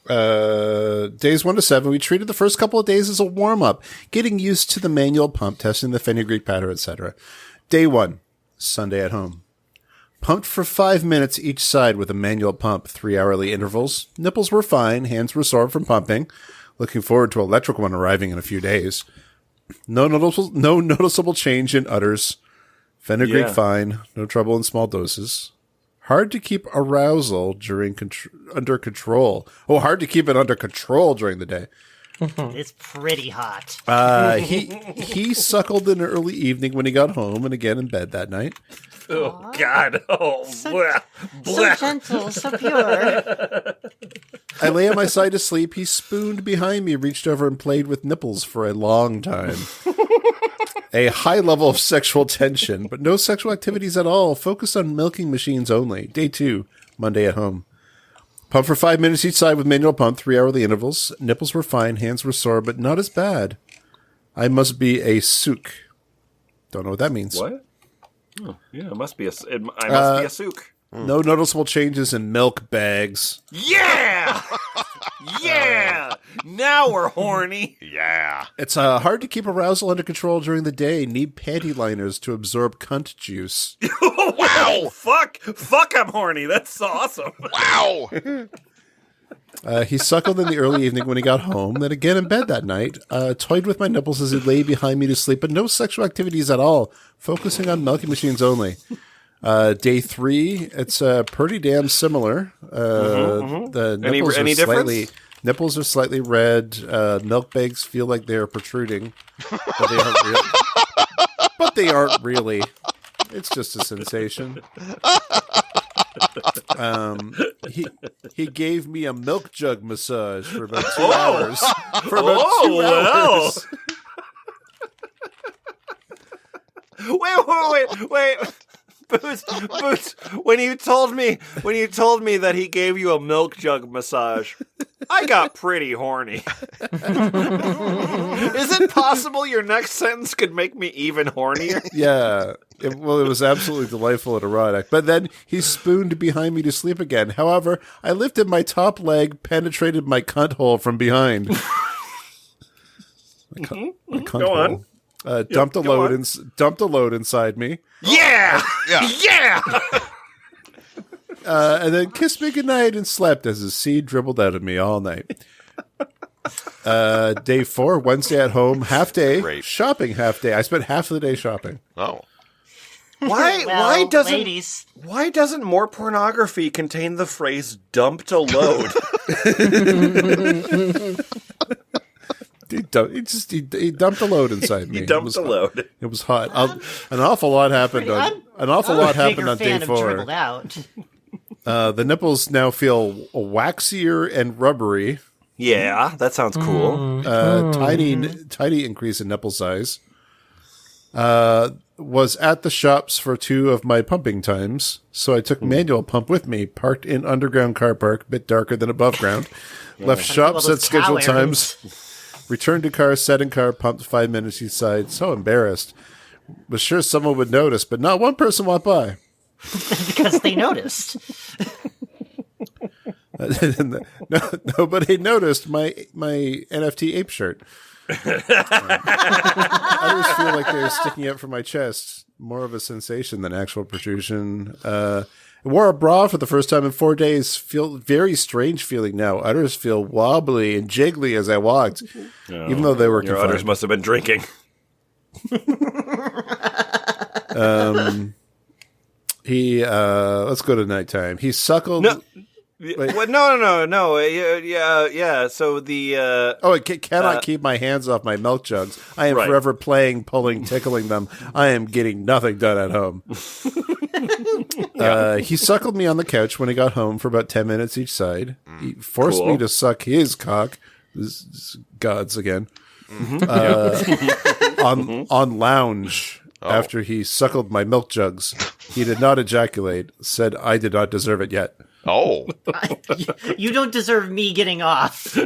Days 1 to 7, we treated the first couple of days as a warm-up, getting used to the manual pump, testing the fenugreek powder, etc. Day 1, Sunday at home. Pumped for 5 minutes each side with a manual pump, 3 hourly intervals. Nipples were fine, hands were sore from pumping. Looking forward to electric one arriving in a few days. No noticeable change in udders. Fenugreek fine, no trouble in small doses. Hard to keep arousal under control. Oh, hard to keep it under control during the day. It's pretty hot. He suckled in the early evening when he got home and again in bed that night. Oh, God. Oh, So, bleh. so gentle, so pure. I lay on my side to sleep. He spooned behind me, reached over and played with nipples for a long time. A high level of sexual tension, but no sexual activities at all. Focused on milking machines only. Day 2, Monday at home. Pump for 5 minutes each side with manual pump, 3 hourly intervals. Nipples were fine, hands were sore, but not as bad. I must be a souk. Don't know what that means. What? Oh, yeah, it must be I must be a souk. No noticeable changes in milk bags. Yeah! Yeah! Now we're horny. Yeah. It's hard to keep arousal under control during the day. Need panty liners to absorb cunt juice. Wow! Fuck, I'm horny. That's awesome. Wow. He suckled in the early evening when he got home, then again in bed that night. Toyed with my nipples as he lay behind me to sleep, but no sexual activities at all. Focusing on milking machines only. Day 3, it's pretty damn similar. The nipples any are nipples are slightly red. Milk bags feel like they're protruding, but they aren't really. It's just a sensation. He gave me a milk jug massage for about 2 hours. For about 2 hours. Wait. Boots, when you told me that he gave you a milk jug massage, I got pretty horny. Is it possible your next sentence could make me even hornier? Yeah. It was absolutely delightful and erotic. But then he spooned behind me to sleep again. However, I lifted my top leg, penetrated my cunt hole from behind. My cunt Go on. hole. Dumped a load inside me. Yeah! Yeah! And then kissed me goodnight and slept as his seed dribbled out of me all night. Day 4, Wednesday at home, half day. Great. Shopping half day. I spent half of the day shopping. Oh. Why ladies. doesn't more pornography contain the phrase dumped a load? He dumped a load inside me. He dumped a load. It was hot. An awful lot happened on day 4. Out. The nipples now feel waxier and rubbery. Yeah, that sounds cool. Tiny increase in nipple size. Was at the shops for 2 of my pumping times, so I took manual pump with me, parked in underground car park, bit darker than above ground. Left shops at scheduled times. Returned to car, set in car, pumped 5 minutes each side. So embarrassed. Was sure someone would notice, but not one person walked by. Because they noticed. Nobody noticed my NFT ape shirt. Others feel like they're sticking out from my chest. More of a sensation than actual protrusion. I wore a bra for the first time in 4 days. Feel very strange feeling now. Udders feel wobbly and jiggly as I walked, even though they were Your confined. udders must have been drinking. Let's go to nighttime. He suckled. No. Wait. What? No. Yeah. So the I cannot keep my hands off my milk jugs. I am Right. forever playing, pulling, tickling them. I am getting nothing done at home. He suckled me on the couch when he got home for about 10 minutes each side. He forced Cool. me to suck his cock. This is gods again. On lounge after he suckled my milk jugs. He did not ejaculate. Said I did not deserve it yet. Oh. You don't deserve me getting off. He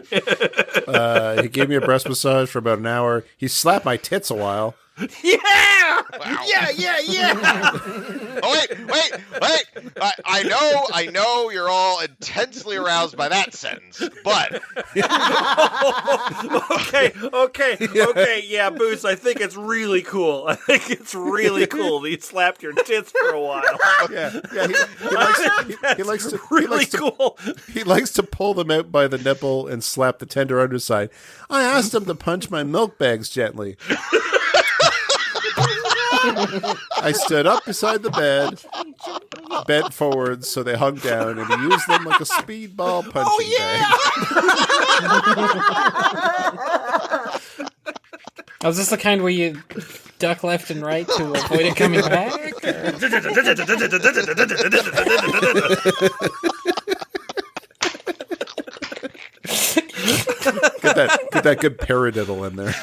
gave me a breast massage for about an hour. He slapped my tits a while. yeah. Oh, wait. I know you're all intensely aroused by that sentence, but Okay. Yeah, Boots. I think it's really cool. That he slapped your tits for a while. Yeah. He likes to Really cool. He likes to pull them out by the nipple and slap the tender underside. I asked him to punch my milk bags gently. I stood up beside the bed, bent forward so they hung down, and he used them like a speedball punching bag. Oh, is this the kind where you duck left and right to avoid it coming back? Get that good paradiddle in there.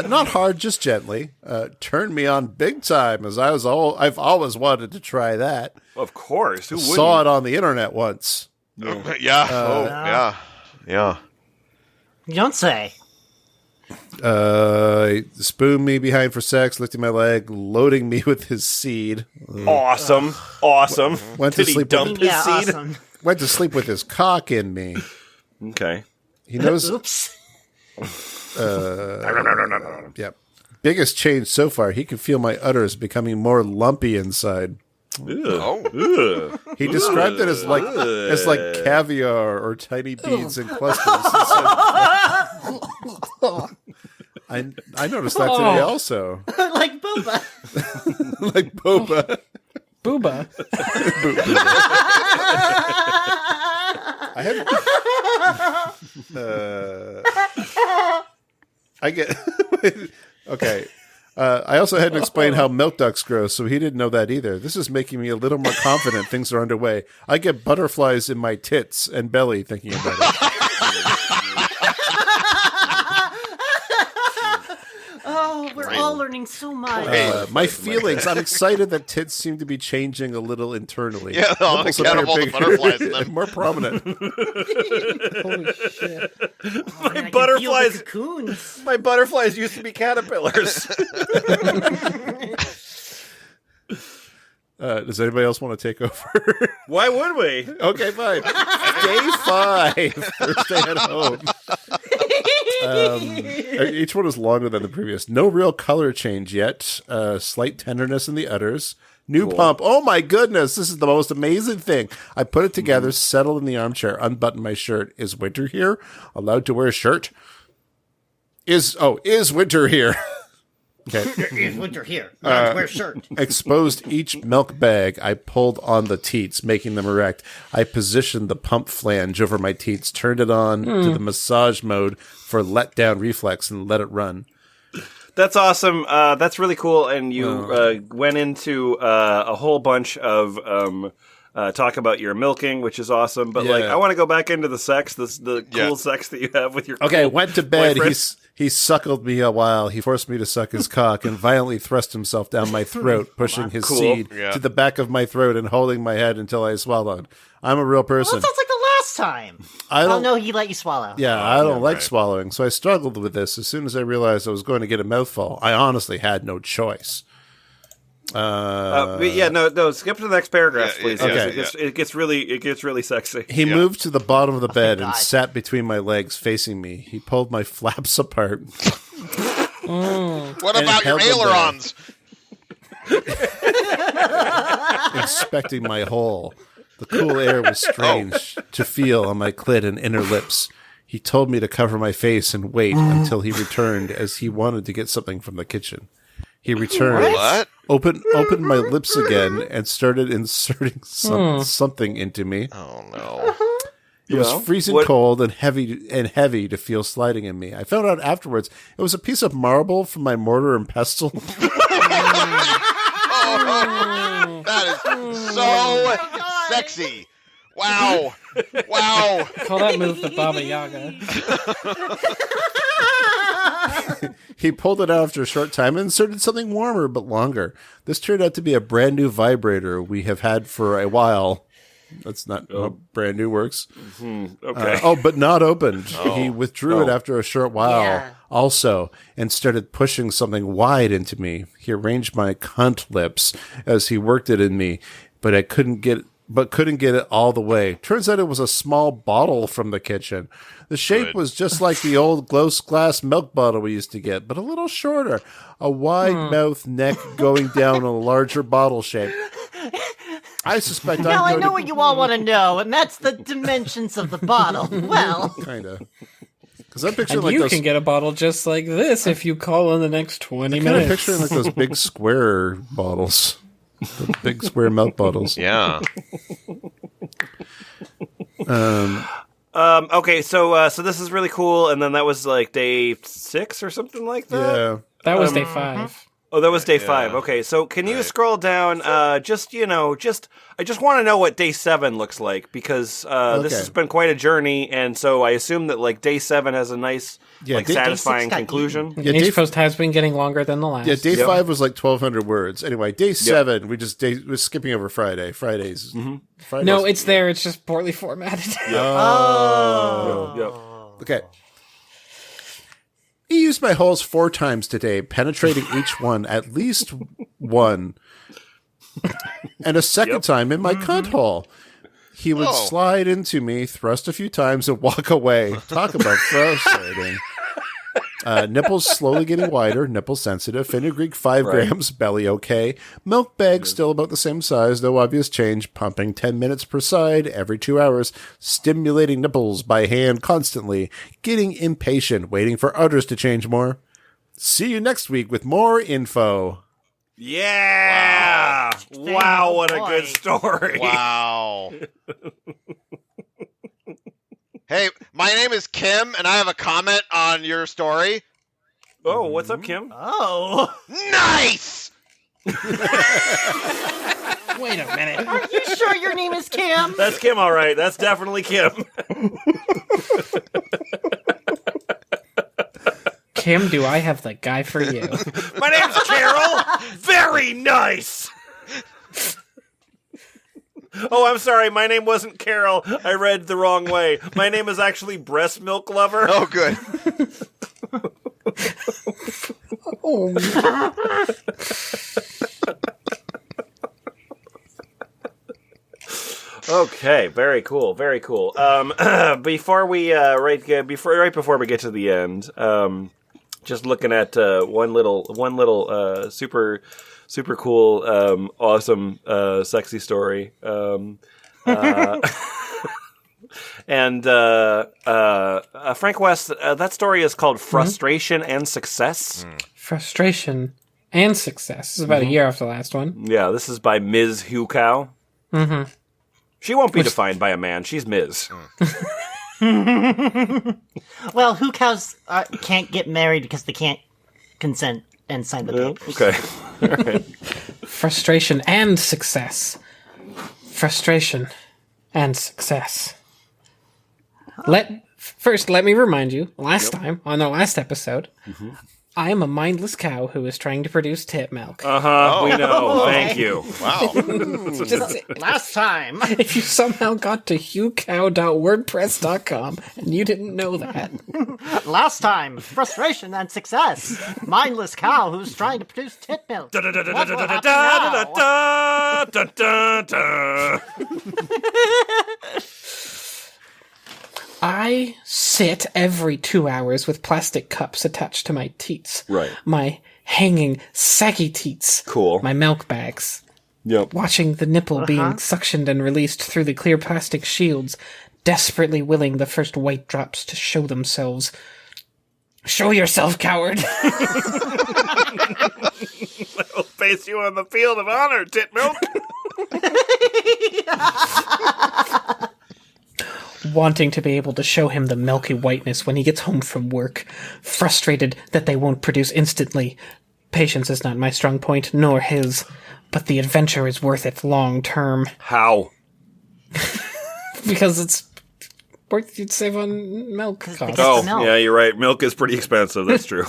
Not hard, just gently. Turned me on big time, as I've always wanted to try that. Of course. Who wouldn't? Saw it on the internet once. yeah. You don't say. Spooned me behind for sex, lifting my leg, loading me with his seed. Awesome. Went to Did he sleep. dump his Yeah, seed? awesome. Went to sleep with his cock in me. Okay. He knows. Oops. Yeah. Biggest change so far. He can feel my udders becoming more lumpy inside. Ugh. He described it as like caviar or tiny beads in clusters. I noticed that today also. Like Boba. Like boba. Booba. I had. I get. Okay. I also had to explain how milk ducks grow, so he didn't know that either. This is making me a little more confident things are underway. I get butterflies in my tits and belly thinking about it. Oh, we're all learning so much. My feelings. I'm excited that tits seem to be changing a little internally. Yeah, on Nipples account appear of all the bigger butterflies in and them. more prominent. Holy shit. Oh, man, I can butterflies- feel the cocoons. My butterflies used to be caterpillars. Does anybody else want to take over? Why would we? Okay, fine. Day 5. First day at home. Each one is longer than the previous. No real color change yet. Slight tenderness in the udders. New pump. Oh my goodness, this is the most amazing thing. I put it together, settled in the armchair, unbuttoned my shirt. Is winter here? Allowed to wear a shirt? Is winter here? Okay. There is winter here. Wear shirt. Exposed each milk bag. I pulled on the teats, making them erect. I positioned the pump flange over my teats, turned it on to the massage mode for let-down reflex, and let it run. That's awesome. That's really cool. And you went into a whole bunch of talk about your milking, which is awesome. But Yeah. I want to go back into the sex, the cool sex that you have with your Okay, cool went to bed. boyfriend. He suckled me a while. He forced me to suck his cock and violently thrust himself down my throat, pushing his seed to the back of my throat and holding my head until I swallowed. I'm a real Well, person. that sounds like the last time. I don't know he let you swallow. Yeah, I don't like swallowing, so I struggled with this. As soon as I realized I was going to get a mouthful, I honestly had no choice. No. Skip to the next paragraph, Yeah, please. yeah, Yes, it gets really sexy. He moved to the bottom of the bed and God. sat between my legs, facing me. He pulled my flaps apart. What And about your held them ailerons? Inspecting my hole. The cool air was strange to feel on my clit and inner lips. He told me to cover my face and wait until he returned, as he wanted to get something from the kitchen. He returned, What? opened my lips again, and started inserting something into me. Oh no. It was freezing cold and heavy to feel sliding in me. I found out afterwards it was a piece of marble from my mortar and pestle. That is so sexy. Wow. Wow. Call that move the Baba Yaga. He pulled it out after a short time and inserted something warmer but longer. This turned out to be a brand new vibrator we have had for a while. That's not how brand new works. Okay. But not opened. He withdrew it after a short while also and started pushing something wide into me. He arranged my cunt lips as he worked it in me, but I couldn't get it all the way. Turns out it was a small bottle from the kitchen. The shape was just like the old glass milk bottle we used to get, but a little shorter. A wide mouth neck going down a larger bottle shape. I suspect Now I I'm know what you all want to know, and that's the dimensions of the bottle. Well, kind of. Because I'm picturing And like you those. can get a bottle just like this if you call in the next 20 Kind of minutes. picturing like those big square bottles, the big square milk bottles. Yeah. Okay, so this is really cool, and then that was like day 6 or something like that? Yeah. That was day 5. Oh, that was day 5. Okay, so can you scroll down? I just want to know what day 7 looks like, because this has been quite a journey, and so I assume that like day 7 has a nice, satisfying got conclusion. Yeah, Each post has been getting longer than the last. Yeah, day 5 was like 1,200 words. Anyway, day 7, we're skipping over Friday. Fridays. Fridays. No, it's there. It's just poorly formatted. Okay. He used my holes 4 times today, penetrating each one at least one. And a second time in my cunt hole. He would slide into me, thrust a few times, and walk away. Talk about frustrating. Nipples slowly getting wider, nipple sensitive, fenugreek 5 grams, belly okay. Milk bag still about the same size, no obvious change, pumping 10 minutes per side every 2 hours, stimulating nipples by hand constantly, getting impatient, waiting for udders to change more. See you next week with more info. Yeah! Wow, what a good story. Wow. Hey, my name is Kim, and I have a comment on your story. Oh, what's up, Kim? oh, Nice! Wait a minute. are you sure your name is Kim? That's Kim, all right. That's definitely Kim. Kim, do I have the guy for you? My name's Carol. Very nice. Oh, I'm sorry. My name wasn't Carol. I read the wrong way. My name is actually Breast Milk Lover. Oh, good. Okay, very cool, very cool. Before we right before we get to the end, just looking at one little super cool, awesome, sexy story. And Frank West, that story is called "Frustration and Success." Frustration and success. This is about a year after the last one. Yeah, this is by Ms. Hucow. Mm-hmm. She won't be defined by a man. She's Ms. Well, Hucows can't get married because they can't consent and sign the papers. Okay. All right. Frustration and success. Frustration and success. Let First, let me remind you, last time, on our last episode, I am a mindless cow who is trying to produce tit milk. Uh-huh, we know. Thank you. Wow. Just, Last time. if you somehow got to hucow.wordpress.com and you didn't know that. Last time. Frustration and success. Mindless cow who's trying to produce tit milk. What will happen now? I sit every 2 hours with plastic cups attached to my teats. Right. My hanging, saggy teats. Cool. My milk bags. Yep. Watching the nipple being suctioned and released through the clear plastic shields, desperately willing the first white drops to show themselves. Show yourself, coward! I'll face you on the field of honor, tit milk. Wanting to be able to show him the milky whiteness when he gets home from work, frustrated that they won't produce instantly. Patience is not my strong point, nor his, but the adventure is worth it long term. How? Because it's worth you'd save on milk costs. Get Oh, the milk. yeah, you're right. Milk is pretty expensive. That's true.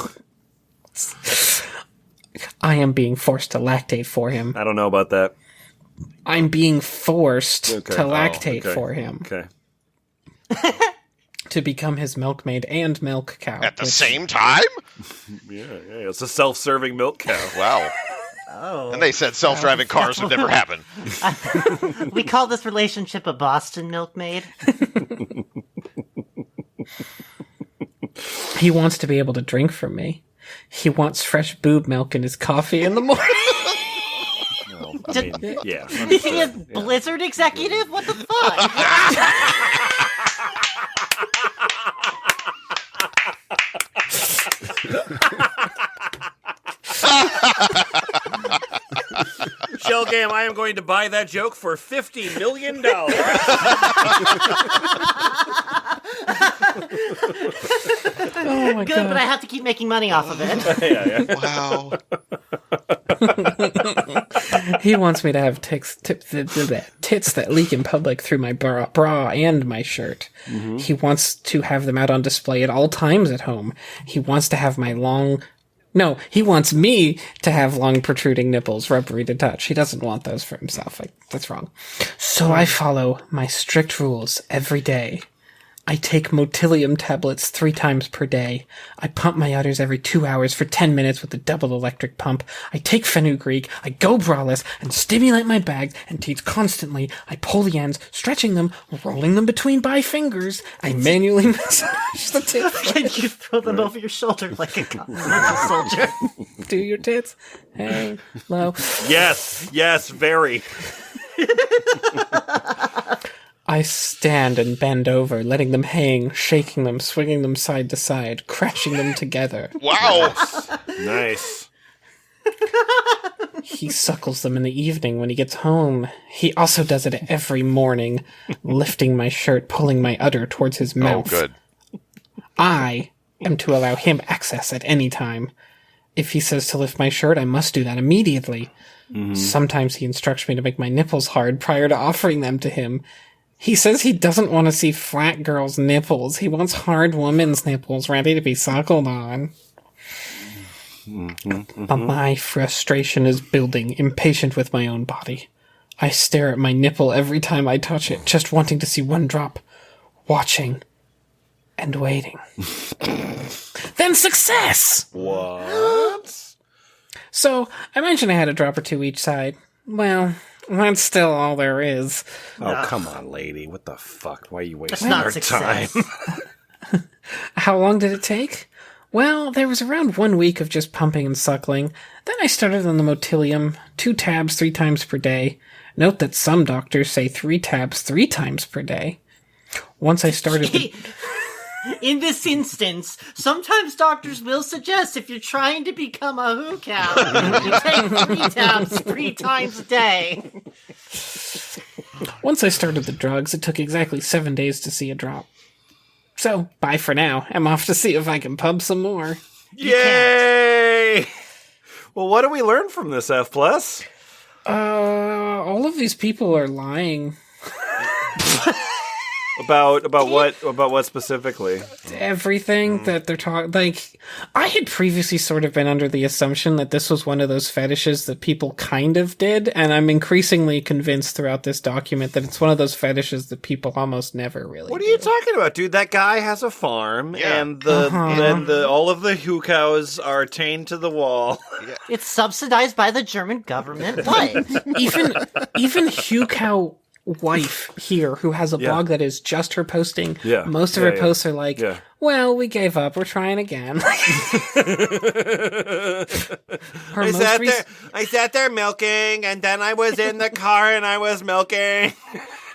I am being forced to lactate for him. I don't know about that. I'm being forced Okay. to Oh, lactate okay. for him. Okay. To become his milkmaid and milk cow. At the which- same time? Yeah, it's a self-serving milk cow. Wow. Oh. And they said self-driving cars would never happen. We call this relationship a Boston milkmaid. He wants to be able to drink from me. He wants fresh boob milk in his coffee in the morning. Well, I mean, yeah. Is he a Blizzard executive? What the fuck? Shell Game, I am going to buy that joke for $50 million. Oh my Good, god. but I have to keep making money off of it. Wow. He wants me to have tits that leak in public through my bra and my shirt. He wants to have them out on display at all times at home. He wants to have he wants me to have long protruding nipples, rubbery to touch. He doesn't want those for himself. That's wrong. So I follow my strict rules every day. I take Motilium tablets 3 times per day. I pump my udders every 2 hours for 10 minutes with a double electric pump. I take fenugreek. I go braless and stimulate my bags and teats constantly. I pull the ends, stretching them, rolling them between my fingers. I manually massage the tits. And you throw them over your shoulder like a continental soldier. Do your tits hang low. Yes, very. I stand and bend over, letting them hang, shaking them, swinging them side to side, crashing them together. Wow. Nice. He suckles them in the evening when he gets home. He also does it every morning, lifting my shirt, pulling my udder towards his Oh, mouth. good. I am to allow him access at any time. If he says to lift my shirt, I must do that immediately. Sometimes he instructs me to make my nipples hard prior to offering them to him. He says he doesn't want to see flat girls' nipples. He wants hard women's nipples ready to be suckled on. But my frustration is building, impatient with my own body. I stare at my nipple every time I touch it, just wanting to see one drop. Watching. And waiting. Then success! What? So, I mentioned I had a drop or two each side. Well, that's still all there is. Oh, come on, lady. What the fuck? Why are you wasting That's not our success. time? How long did it take? Well, there was around 1 week of just pumping and suckling. Then I started on the Motilium, 2 tabs 3 times per day. Note that some doctors say 3 tabs 3 times per day. Once I started In this instance, sometimes doctors will suggest if you're trying to become a Hucow, you take 3 tabs 3 times a day. Once I started the drugs, it took exactly 7 days to see a drop. So, bye for now. I'm off to see if I can pub some more. Yay! Well, what do we learn from this, F+? All of these people are lying. About what specifically? Everything that they're talking, like, I had previously sort of been under the assumption that this was one of those fetishes that people kind of did, and I'm increasingly convinced throughout this document that it's one of those fetishes that people almost never really What are do. you talking about, dude? That guy has a farm, and all of the Hucows are chained to the wall. It's subsidized by the German government. What? Even Hucow wife here, who has a blog that is just her posting, most of her posts are like, well, we gave up, we're trying again. I sat there milking, and then I was in the car and I was milking.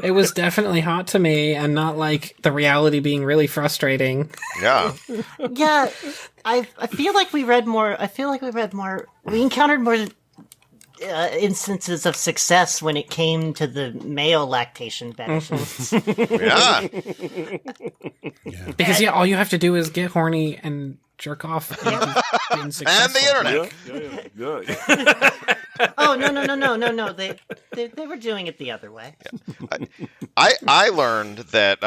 It was definitely hot to me, and not like the reality being really frustrating. Yeah. Yeah, I feel like we read more. We encountered more instances of success when it came to the male lactation fetishes. Yeah. Because all you have to do is get horny and jerk off and be And successful. the internet. Oh no! They were doing it the other way. I learned that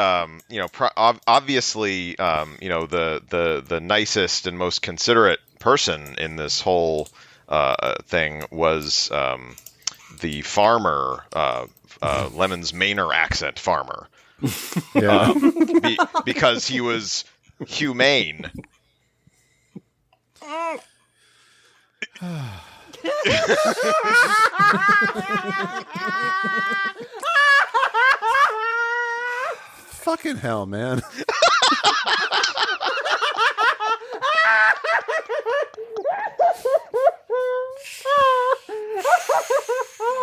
obviously the nicest and most considerate person in this whole thing was the farmer, Lemon's Mainer accent farmer, because he was humane. Fucking hell, man.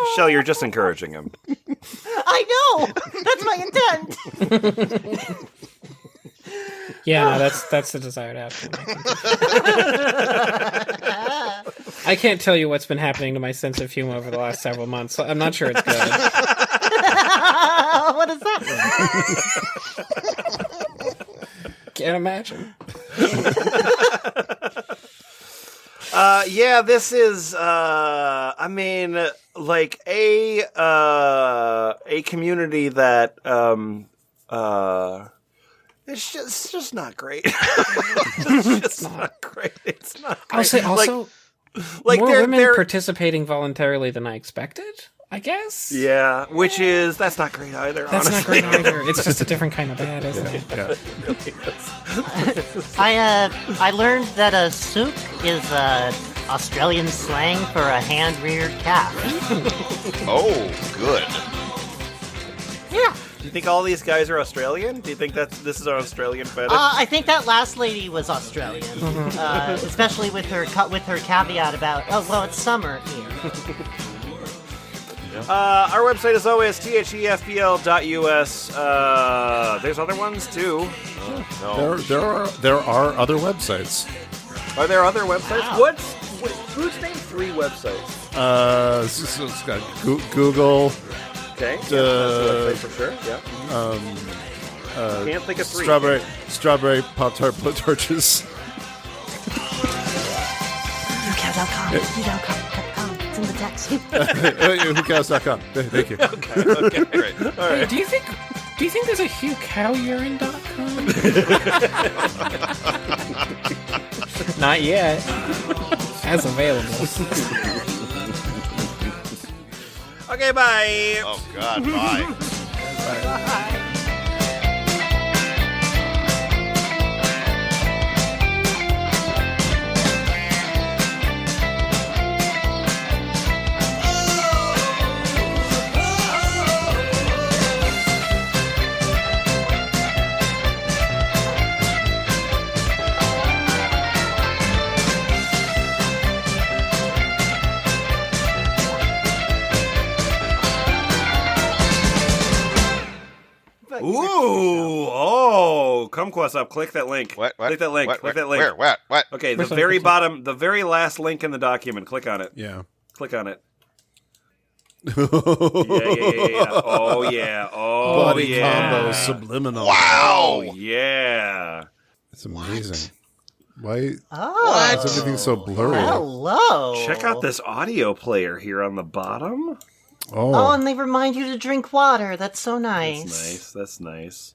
Michelle, you're just encouraging him. I know. That's my intent. Yeah, no, that's the desired outcome. I can't tell you what's been happening to my sense of humor over the last several months. So I'm not sure it's good. What is that? Can't imagine. This is like a community that it's just not great. It's just not great. It's not great. I'll say also, like more women they're participating voluntarily than I expected, I guess. Yeah, that's not great either. That's honestly. not great either. It's just a different kind of bad, isn't it? I learned that a souk is Australian slang for a hand-reared calf. Oh, good. Yeah. Do you think all these guys are Australian? Do you think this is an Australian fetish? I think that last lady was Australian, especially with her caveat about, it's summer here. Our website is always thefpl.us. There's other ones too. There are other websites. Are there other websites? Wow. Who's named 3 websites? It's got Google. Okay, that's a website for sure. Yeah. Can't think of 3. Strawberry Pop-Tart Blowtorches. Hucow.com. It's in the text. Hucows.com. Thank you. Okay, great. All right. Do you think there's a HucowUrine.com? Not yet. As available. Okay, bye. Oh, God, bye. Ooh, oh, Kumquat's up. Click that link. What? Click that link. What? Click that link. Where? What? Okay, the Which one? very bottom, the very last link in the document. Click on it. Yeah. Click on it. Yeah. Oh, yeah. Oh, Body yeah. combo subliminal. Oh, yeah. It's amazing. Why Oh. is everything so blurry? Hello. Check out this audio player here on the bottom. Oh, and they remind you to drink water. That's so nice. That's nice.